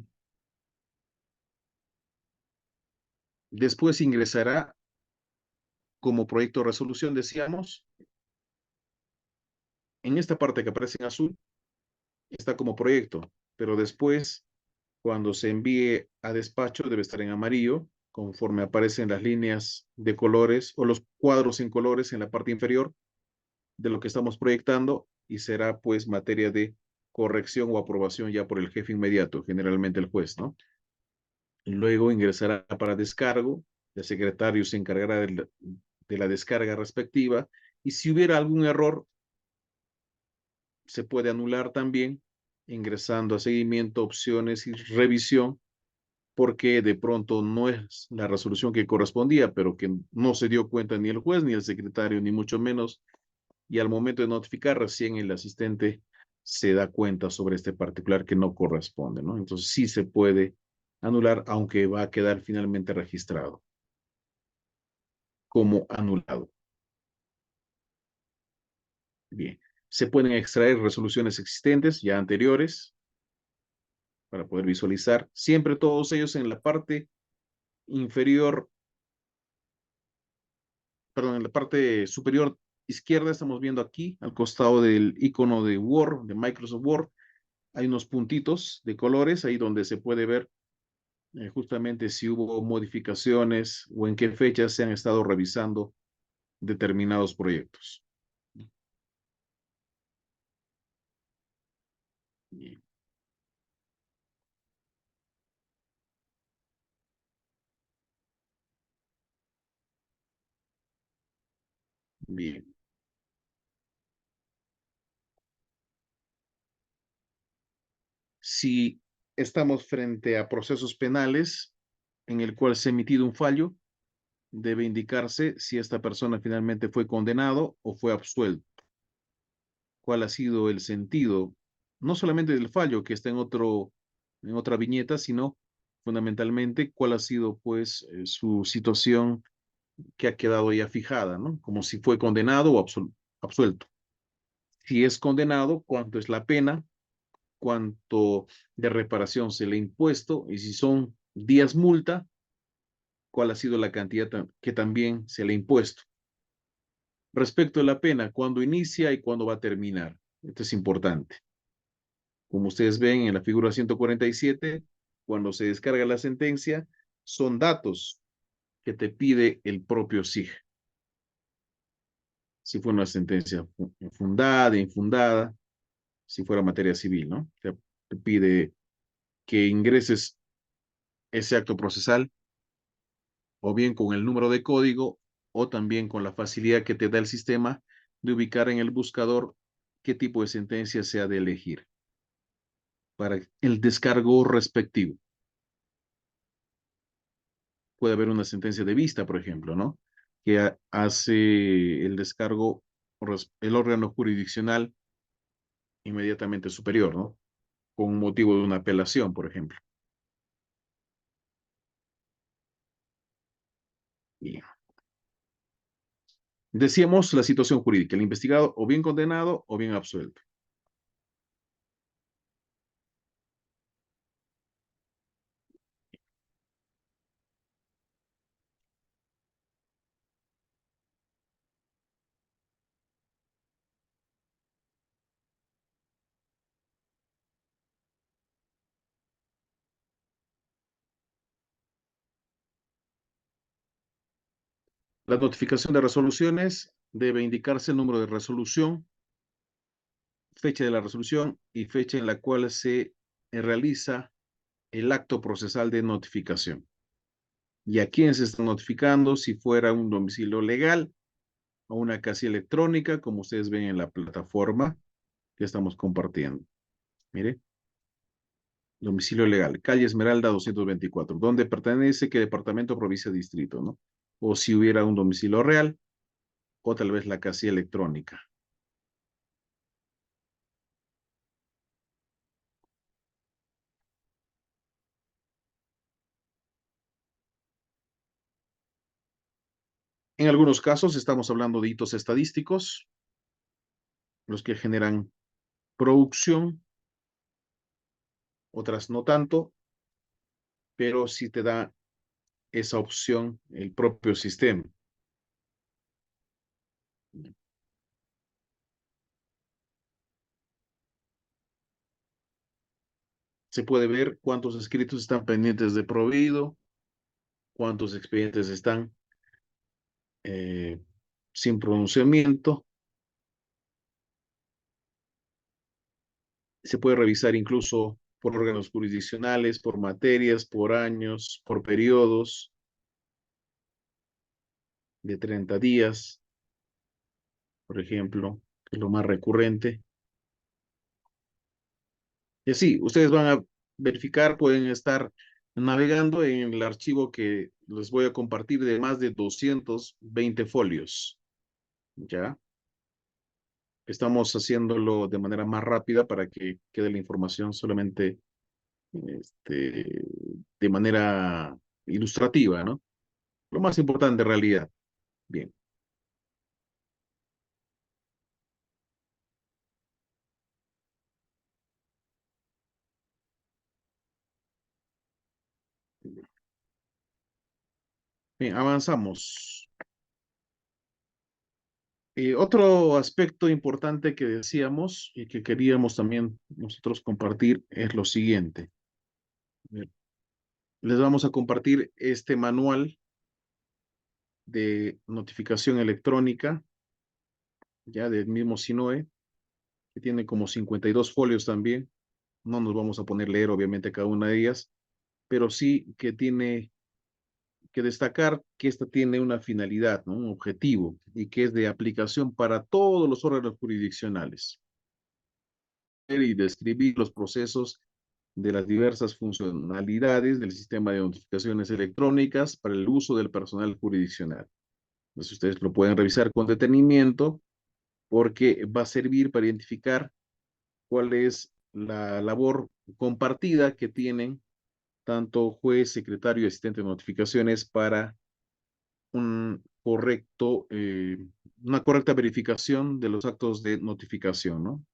Después ingresará como proyecto de resolución, decíamos, en esta parte que aparece en azul, está como proyecto, pero después, cuando se envíe a despacho, debe estar en amarillo, conforme aparecen las líneas de colores o los cuadros en colores en la parte inferior de lo que estamos proyectando y será pues materia de corrección o aprobación ya por el jefe inmediato, generalmente el juez, ¿no? Luego ingresará para descargo, el secretario se encargará de la descarga respectiva y si hubiera algún error, se puede anular también ingresando a seguimiento, opciones y revisión, porque de pronto no es la resolución que correspondía, pero que no se dio cuenta ni el juez, ni el secretario, ni mucho menos, y al momento de notificar, recién el asistente se da cuenta sobre este particular que no corresponde, ¿no? Entonces sí se puede anular, aunque va a quedar finalmente registrado como anulado. Bien, se pueden extraer resoluciones existentes ya anteriores para poder visualizar, siempre todos ellos en la parte inferior, perdón, en la parte superior izquierda estamos viendo aquí, al costado del icono de Word, de Microsoft Word, hay unos puntitos de colores ahí donde se puede ver justamente si hubo modificaciones o en qué fechas se han estado revisando determinados proyectos. Bien. Bien. Si estamos frente a procesos penales en el cual se ha emitido un fallo, debe indicarse si esta persona finalmente fue condenado o fue absuelto. ¿Cuál ha sido el sentido, no solamente del fallo que está en otra viñeta, sino fundamentalmente cuál ha sido, pues, su situación que ha quedado ya fijada, ¿no? Como si fue condenado o absuelto. Si es condenado, ¿cuánto es la pena? ¿Cuánto de reparación se le ha impuesto? Y si son días multa, ¿cuál ha sido la cantidad que también se le ha impuesto? Respecto a la pena, ¿cuándo inicia y cuándo va a terminar? Esto es importante. Como ustedes ven en la figura 147, cuando se descarga la sentencia, son datos que te pide el propio SIG. Si fue una sentencia fundada, infundada, si fuera materia civil, ¿no? Te pide que ingreses ese acto procesal o bien con el número de código o también con la facilidad que te da el sistema de ubicar en el buscador qué tipo de sentencia se ha de elegir para el descargo respectivo. Puede haber una sentencia de vista, por ejemplo, ¿no? Que hace el descargo el órgano jurisdiccional inmediatamente superior, ¿no? Con motivo de una apelación, por ejemplo. Bien. Decíamos la situación jurídica, el investigado o bien condenado o bien absuelto. La notificación de resoluciones debe indicarse el número de resolución, fecha de la resolución y fecha en la cual se realiza el acto procesal de notificación. ¿Y a quién se está notificando? Si fuera un domicilio legal o una casilla electrónica, como ustedes ven en la plataforma que estamos compartiendo. Mire, domicilio legal, calle Esmeralda 224. ¿Dónde pertenece? ¿Qué departamento, provincia, distrito, no? O si hubiera un domicilio real, o tal vez la casilla electrónica. En algunos casos estamos hablando de hitos estadísticos, los que generan producción, otras no tanto, pero sí te da esa opción el propio sistema. Se puede ver cuántos escritos están pendientes de proveído, cuántos expedientes están eh, sin pronunciamiento. Se puede revisar incluso por órganos jurisdiccionales, por materias, por años, por periodos de 30 días, por ejemplo, que es lo más recurrente. Y así, ustedes van a verificar, pueden estar navegando en el archivo que les voy a compartir de más de 220 folios. ¿Ya? Estamos haciéndolo de manera más rápida para que quede la información solamente de manera ilustrativa, ¿no? Lo más importante en realidad. Bien. Bien, avanzamos. Otro aspecto importante que decíamos y que queríamos también nosotros compartir es lo siguiente. Les vamos a compartir este manual de notificación electrónica, ya del mismo SINOE, que tiene como 52 folios también. No nos vamos a poner a leer, obviamente, cada una de ellas, pero sí que tiene que destacar que esta tiene una finalidad, ¿no? Un objetivo, y que es de aplicación para todos los órganos jurisdiccionales. Y describir los procesos de las diversas funcionalidades del sistema de notificaciones electrónicas para el uso del personal jurisdiccional. Entonces ustedes lo pueden revisar con detenimiento porque va a servir para identificar cuál es la labor compartida que tienen tanto juez, secretario y asistente de notificaciones para un correcto, una correcta verificación de los actos de notificación, ¿no?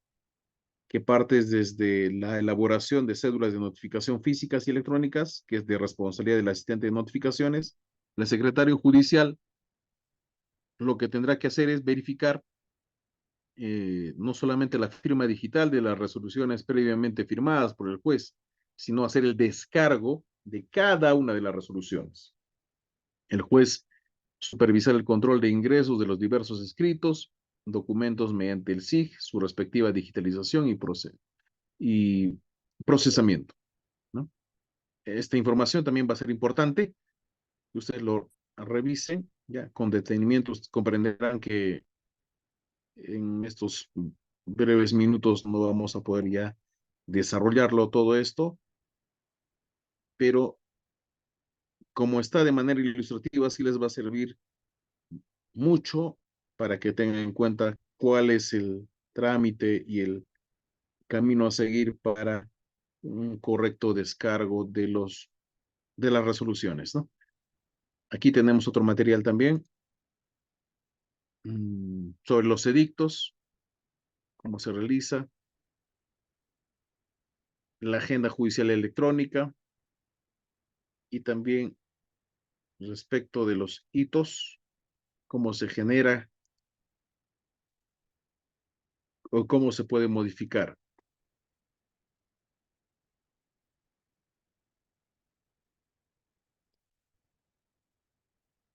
Que partes desde la elaboración de cédulas de notificación físicas y electrónicas, que es de responsabilidad del asistente de notificaciones. El secretario judicial lo que tendrá que hacer es verificar no solamente la firma digital de las resoluciones previamente firmadas por el juez, sino hacer el descargo de cada una de las resoluciones. El juez supervisar el control de ingresos de los diversos escritos, documentos mediante el SIG, su respectiva digitalización y procesamiento, ¿no? Esta información también va a ser importante que ustedes lo revisen ya con detenimiento. Ustedes comprenderán que en estos breves minutos no vamos a poder ya desarrollarlo todo esto, pero como está de manera ilustrativa, sí les va a servir mucho para que tengan en cuenta cuál es el trámite y el camino a seguir para un correcto descargo de las resoluciones, ¿no? Aquí tenemos otro material también sobre los edictos, cómo se realiza, la agenda judicial electrónica y también respecto de los hitos, cómo se genera o cómo se puede modificar.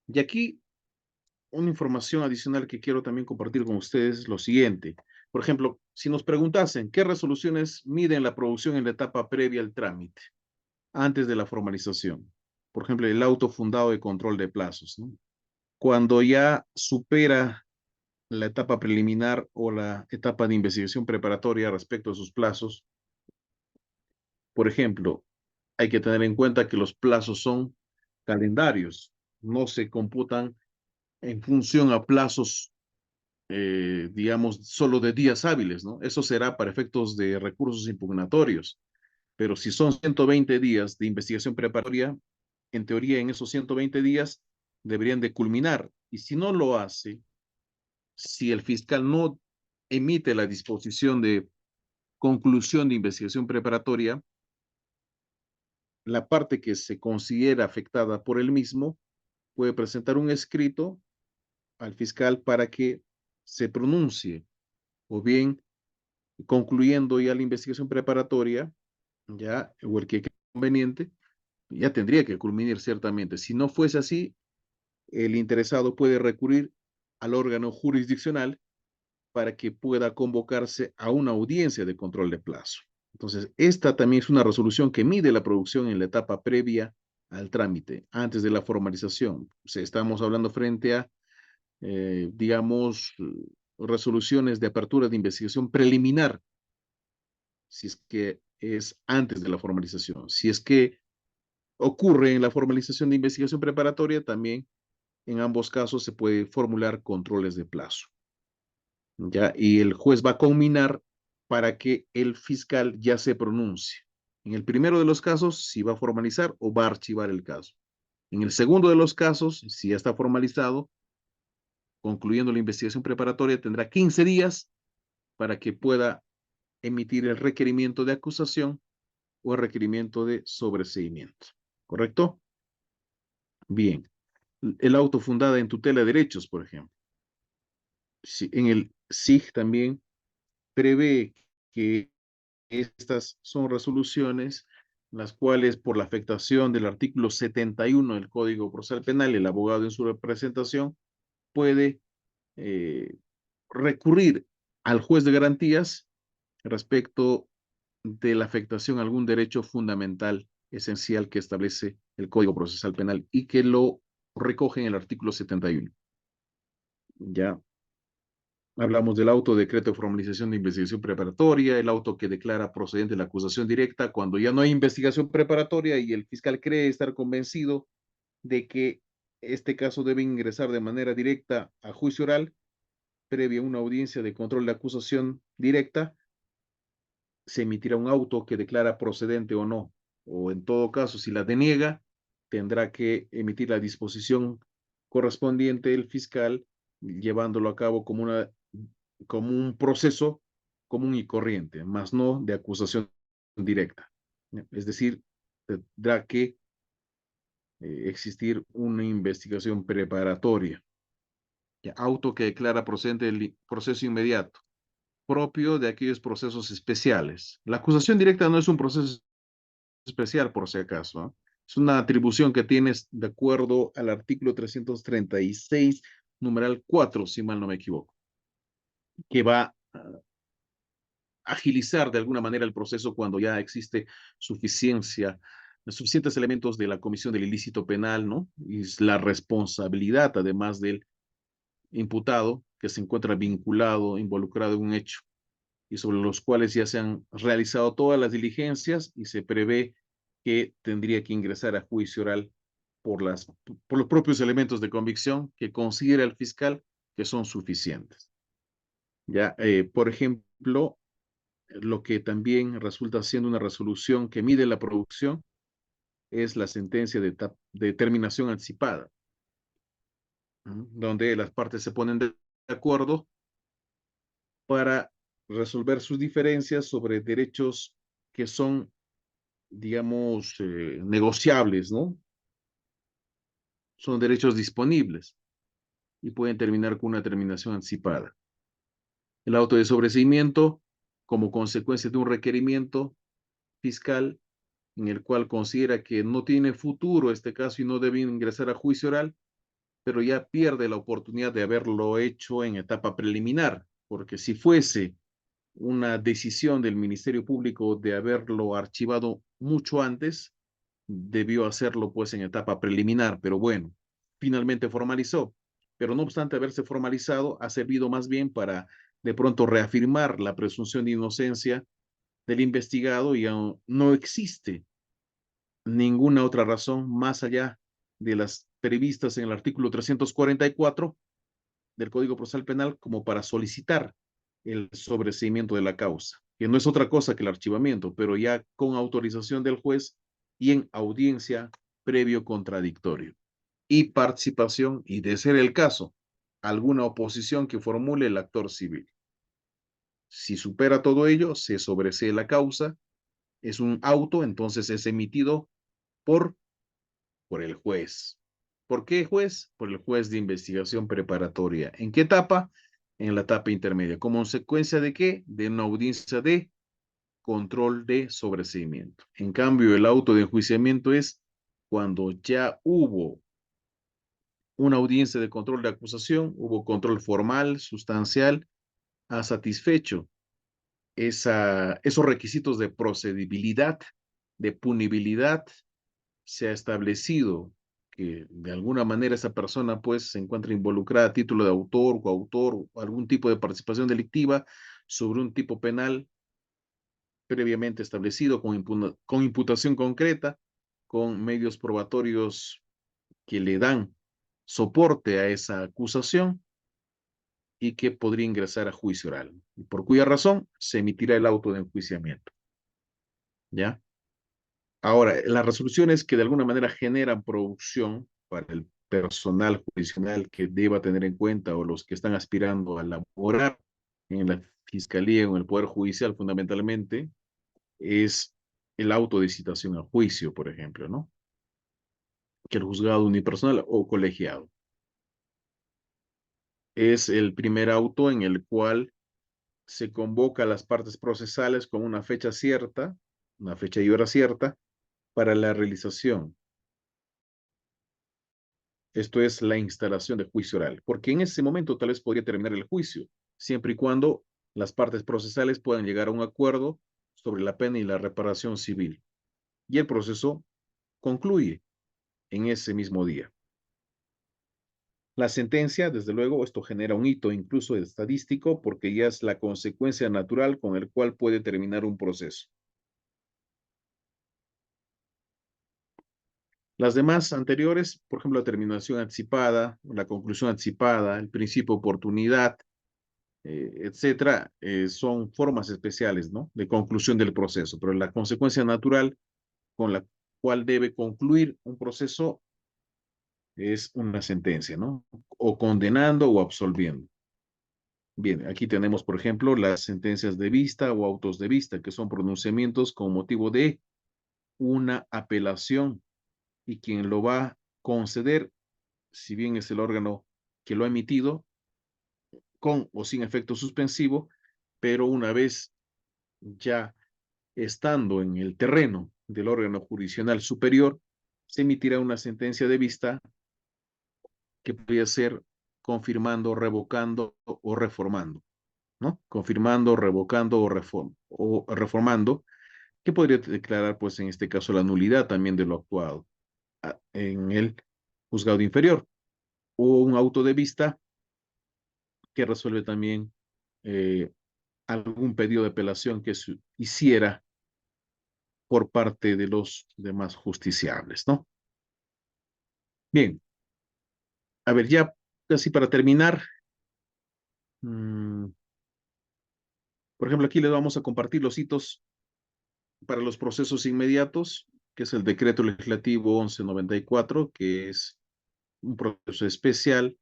Y aquí una información adicional que quiero también compartir con ustedes es lo siguiente. Por ejemplo, si nos preguntasen qué resoluciones miden la producción en la etapa previa al trámite, antes de la formalización. Por ejemplo, el auto fundado de control de plazos, ¿no? Cuando ya supera la etapa preliminar o la etapa de investigación preparatoria respecto a sus plazos, por ejemplo, hay que tener en cuenta que los plazos son calendarios, no se computan en función a plazos, digamos, solo de días hábiles, ¿no? Eso será para efectos de recursos impugnatorios, pero si son 120 días de investigación preparatoria, en teoría en esos 120 días deberían de culminar, y si no lo hace, si el fiscal no emite la disposición de conclusión de investigación preparatoria, la parte que se considera afectada por el mismo puede presentar un escrito al fiscal para que se pronuncie, o bien concluyendo ya la investigación preparatoria, ya, o el que quede conveniente, ya tendría que culminar ciertamente. Si no fuese así, el interesado puede recurrir al órgano jurisdiccional para que pueda convocarse a una audiencia de control de plazo. Entonces, esta también es una resolución que mide la producción en la etapa previa al trámite, antes de la formalización. O sea, estamos hablando frente a, digamos, resoluciones de apertura de investigación preliminar, si es que es antes de la formalización. Si es que ocurre en la formalización de investigación preparatoria, también en ambos casos se puede formular controles de plazo. ¿Ya? Y el juez va a combinar para que el fiscal ya se pronuncie. En el primero de los casos, si va a formalizar o va a archivar el caso. En el segundo de los casos, si ya está formalizado, concluyendo la investigación preparatoria, tendrá 15 días para que pueda emitir el requerimiento de acusación o el requerimiento de sobreseimiento. ¿Correcto? Bien. El auto fundada en tutela de derechos, por ejemplo. Si, en el SIG también prevé que estas son resoluciones las cuales por la afectación del artículo 71 del Código Procesal Penal, el abogado en su representación puede recurrir al juez de garantías respecto de la afectación a algún derecho fundamental esencial que establece el Código Procesal Penal y que lo recoge en el artículo 71. Ya hablamos del auto de decreto de formalización de investigación preparatoria, el auto que declara procedente la acusación directa cuando ya no hay investigación preparatoria y el fiscal cree estar convencido de que este caso debe ingresar de manera directa a juicio oral, previa una audiencia de control de acusación directa, se emitirá un auto que declara procedente o no, o en todo caso, si la deniega, tendrá que emitir la disposición correspondiente el fiscal, llevándolo a cabo como un proceso común y corriente, más no de acusación directa. Es decir, tendrá que existir una investigación preparatoria. Auto que declara procedente del proceso inmediato, propio de aquellos procesos especiales. La acusación directa no es un proceso especial, por si acaso, ¿no? Es una atribución que tienes de acuerdo al artículo 336, numeral 4, si mal no me equivoco, que va a agilizar de alguna manera el proceso cuando ya existe suficientes elementos de la comisión del ilícito penal, ¿no? Y es la responsabilidad, además del imputado, que se encuentra vinculado, involucrado en un hecho, y sobre los cuales ya se han realizado todas las diligencias y se prevé que tendría que ingresar a juicio oral por los propios elementos de convicción que considera el fiscal que son suficientes. Ya, por ejemplo, lo que también resulta siendo una resolución que mide la producción es la sentencia de terminación anticipada, donde las partes se ponen de acuerdo para resolver sus diferencias sobre derechos que son, digamos, negociables, ¿no? Son derechos disponibles y pueden terminar con una terminación anticipada. El auto de sobreseimiento, como consecuencia de un requerimiento fiscal en el cual considera que no tiene futuro este caso y no debe ingresar a juicio oral, pero ya pierde la oportunidad de haberlo hecho en etapa preliminar, porque si fuese una decisión del Ministerio Público de haberlo archivado mucho antes, debió hacerlo pues en etapa preliminar, pero bueno, finalmente formalizó. Pero no obstante haberse formalizado, ha servido más bien para de pronto reafirmar la presunción de inocencia del investigado y aún no existe ninguna otra razón más allá de las previstas en el artículo 344 del Código Procesal Penal como para solicitar el sobreseimiento de la causa, que no es otra cosa que el archivamiento, pero ya con autorización del juez y en audiencia previo contradictorio. Y participación, y de ser el caso, alguna oposición que formule el actor civil. Si supera todo ello, se sobresee la causa, es un auto, entonces es emitido por, por el juez. ¿Por qué juez? Por el juez de investigación preparatoria. ¿En qué etapa? En la etapa intermedia. ¿Como consecuencia de qué? De una audiencia de control de sobreseimiento. En cambio, el auto de enjuiciamiento es cuando ya hubo una audiencia de control de acusación, hubo control formal, sustancial, ha satisfecho esos requisitos de procedibilidad, de punibilidad, se ha establecido que de alguna manera esa persona pues se encuentra involucrada a título de autor, coautor o algún tipo de participación delictiva sobre un tipo penal previamente establecido con imputación concreta, con medios probatorios que le dan soporte a esa acusación y que podría ingresar a juicio oral, y por cuya razón se emitirá el auto de enjuiciamiento. ¿Ya? Ahora, las resoluciones que de alguna manera generan producción para el personal judicial que deba tener en cuenta o los que están aspirando a laborar en la fiscalía o en el poder judicial fundamentalmente, es el auto de citación a juicio, por ejemplo, ¿no? Que el juzgado unipersonal o colegiado. Es el primer auto en el cual se convoca a las partes procesales con una fecha cierta, una fecha y hora cierta, para la realización. Esto es la instalación de juicio oral, porque en ese momento tal vez podría terminar el juicio, siempre y cuando las partes procesales puedan llegar a un acuerdo sobre la pena y la reparación civil. Y el proceso concluye. en ese mismo día. La sentencia, desde luego, esto genera un hito incluso estadístico porque ya es la consecuencia natural con el cual puede terminar un proceso. Las demás anteriores, por ejemplo, la terminación anticipada, la conclusión anticipada, el principio de oportunidad, etcétera, son formas especiales, ¿no? De conclusión del proceso, pero la consecuencia natural con la cual debe concluir un proceso es una sentencia, ¿no? O condenando o absolviendo. Bien, aquí tenemos, por ejemplo, las sentencias de vista o autos de vista, que son pronunciamientos con motivo de una apelación y quien lo va a conceder, si bien es el órgano que lo ha emitido, con o sin efecto suspensivo, pero una vez ya estando en el terreno del órgano jurisdiccional superior, se emitirá una sentencia de vista que podría ser confirmando, revocando o reformando, ¿no? Confirmando, revocando o reformando, que podría declarar, pues, en este caso, la nulidad también de lo actuado en el juzgado inferior, o un auto de vista que resuelve también eh, algún pedido de apelación que se hiciera por parte de los demás justiciables, ¿no? Bien, a ver, ya casi para terminar, mmm, por ejemplo, aquí les vamos a compartir los hitos para los procesos inmediatos, que es el decreto legislativo 1194, que es un proceso especial,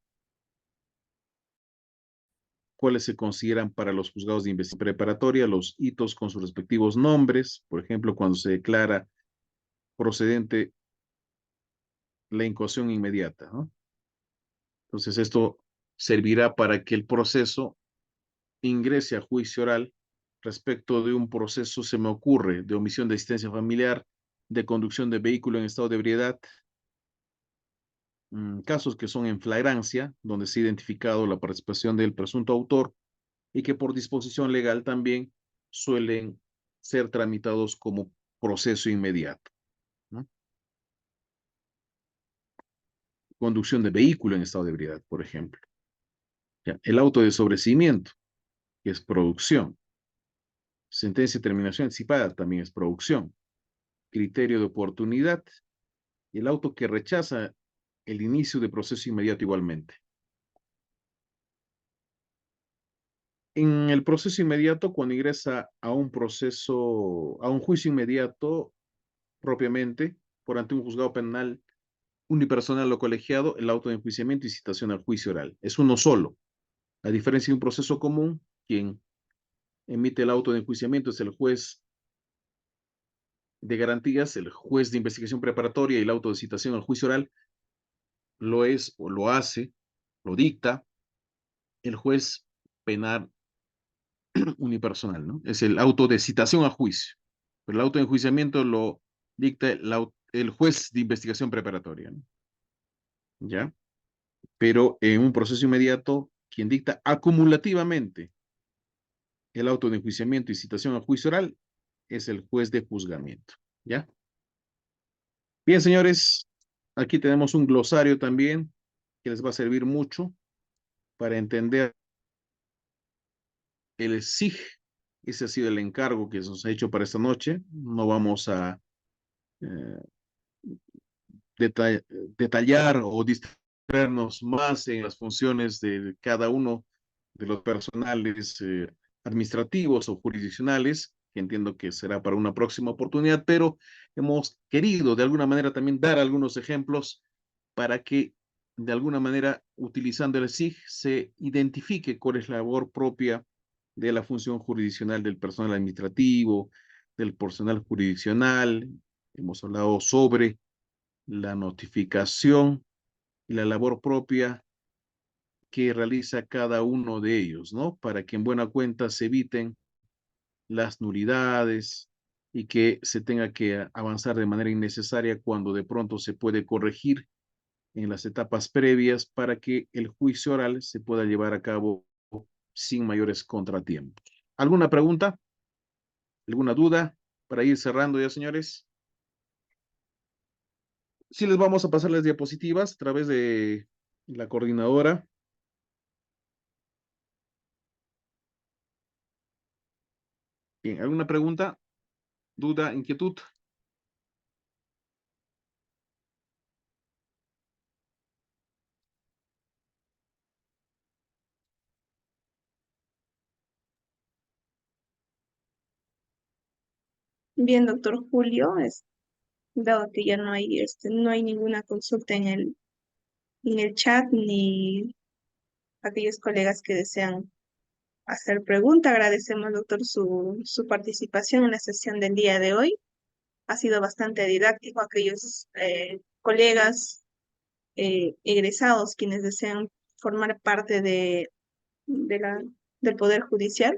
cuáles se consideran para los juzgados de investigación preparatoria, los hitos con sus respectivos nombres, por ejemplo, cuando se declara procedente la incoación inmediata, ¿no? Entonces, esto servirá para que el proceso ingrese a juicio oral respecto de un proceso, se me ocurre, de omisión de asistencia familiar, de conducción de vehículo en estado de ebriedad, casos que son en flagrancia, donde se ha identificado la participación del presunto autor y que por disposición legal también suelen ser tramitados como proceso inmediato, ¿no? Conducción de vehículo en estado de ebriedad, por ejemplo. ¿Ya? El auto de sobreseimiento, que es producción. Sentencia de terminación anticipada también es producción. Criterio de oportunidad y el auto que rechaza el inicio de proceso inmediato igualmente. En el proceso inmediato, cuando ingresa a un proceso, a un juicio inmediato propiamente, por ante un juzgado penal unipersonal o colegiado, el auto de enjuiciamiento y citación al juicio oral. Es uno solo. A diferencia de un proceso común, quien emite el auto de enjuiciamiento es el juez de garantías, el juez de investigación preparatoria y el auto de citación al juicio oral lo es o lo hace, lo dicta el juez penal unipersonal, ¿no? Es el auto de citación a juicio. Pero el auto de enjuiciamiento lo dicta el juez de investigación preparatoria, ¿no? ¿Ya? Pero en un proceso inmediato, quien dicta acumulativamente el auto de enjuiciamiento y citación a juicio oral es el juez de juzgamiento, ¿ya? Bien, señores, aquí tenemos un glosario también que les va a servir mucho para entender el SIG. Ese ha sido el encargo que se nos ha hecho para esta noche. No vamos a eh, detallar o distraernos más en las funciones de cada uno de los personales administrativos o jurisdiccionales, que entiendo que será para una próxima oportunidad, pero hemos querido de alguna manera también dar algunos ejemplos para que de alguna manera, utilizando el SIG, se identifique cuál es la labor propia de la función jurisdiccional del personal administrativo, del personal jurisdiccional. Hemos hablado sobre la notificación y la labor propia que realiza cada uno de ellos, ¿no? Para que en buena cuenta se eviten las nulidades y que se tenga que avanzar de manera innecesaria cuando de pronto se puede corregir en las etapas previas para que el juicio oral se pueda llevar a cabo sin mayores contratiempos. ¿Alguna pregunta? ¿Alguna duda para ir cerrando ya, señores? Sí les vamos a pasar las diapositivas a través de la coordinadora. Bien, ¿alguna pregunta, duda, inquietud? Bien, doctor Julio, dado que ya no hay ninguna consulta en el chat ni aquellos colegas que desean hacer pregunta, agradecemos, doctor, su participación en la sesión del día de hoy. Ha sido bastante didáctico. Aquellos colegas egresados quienes desean formar parte de del Poder Judicial,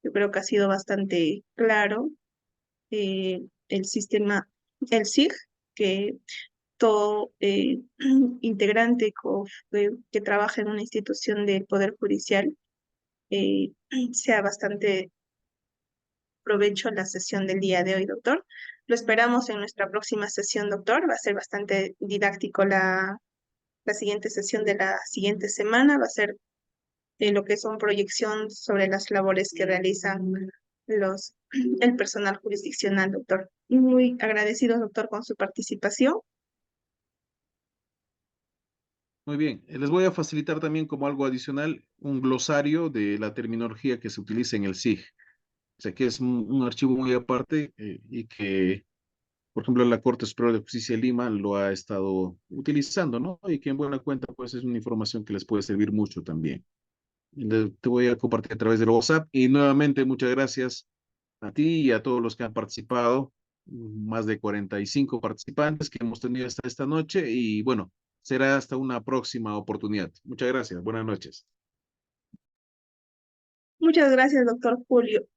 yo creo que ha sido bastante claro el sistema, el SIG, que todo integrante que trabaja en una institución del Poder Judicial eh, sea bastante provecho en la sesión del día de hoy, doctor. Lo esperamos en nuestra próxima sesión, doctor. Va a ser bastante didáctico la siguiente sesión de la siguiente semana. Va a ser lo que son proyección sobre las labores que realizan el personal jurisdiccional, doctor. Muy agradecidos, doctor, con su participación. Muy bien, les voy a facilitar también como algo adicional un glosario de la terminología que se utiliza en el SIG. O sea que es un archivo muy aparte y que, por ejemplo, la Corte Superior de Justicia de Lima lo ha estado utilizando, ¿no? Y que en buena cuenta, pues es una información que les puede servir mucho también. Te voy a compartir a través del WhatsApp y nuevamente muchas gracias a ti y a todos los que han participado, más de 45 participantes que hemos tenido hasta esta noche y bueno, será hasta una próxima oportunidad. Muchas gracias, buenas noches. Muchas gracias, doctor Julio.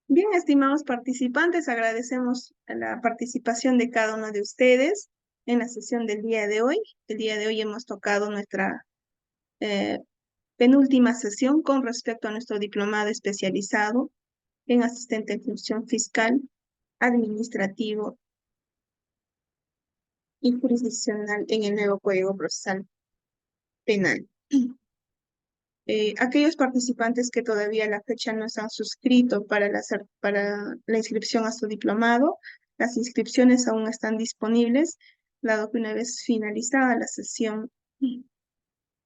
Bien, estimados participantes, agradecemos la participación de cada uno de ustedes en la sesión del día de hoy. El día de hoy hemos tocado nuestra eh, penúltima sesión con respecto a nuestro diplomado especializado en asistente en función fiscal, administrativo y jurisdiccional en el nuevo Código Procesal Penal. Aquellos participantes que todavía a la fecha no se han suscrito para la inscripción a su diplomado, las inscripciones aún están disponibles, dado que una vez finalizada la sesión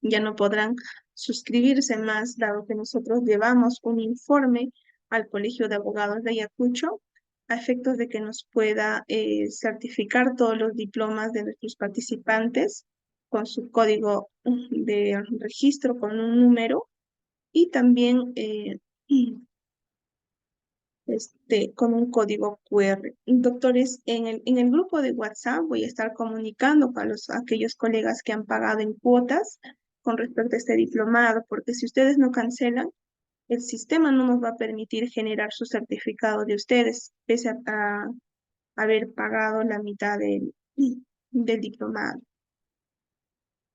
ya no podrán suscribirse más, dado que nosotros llevamos un informe al Colegio de Abogados de Ayacucho a efectos de que nos pueda certificar todos los diplomas de nuestros participantes con su código de registro, con un número y también con un código QR. Doctores, en el grupo de WhatsApp voy a estar comunicando con aquellos colegas que han pagado en cuotas con respecto a este diplomado, porque si ustedes no cancelan, el sistema no nos va a permitir generar su certificado de ustedes, pese a haber pagado la mitad del diplomado.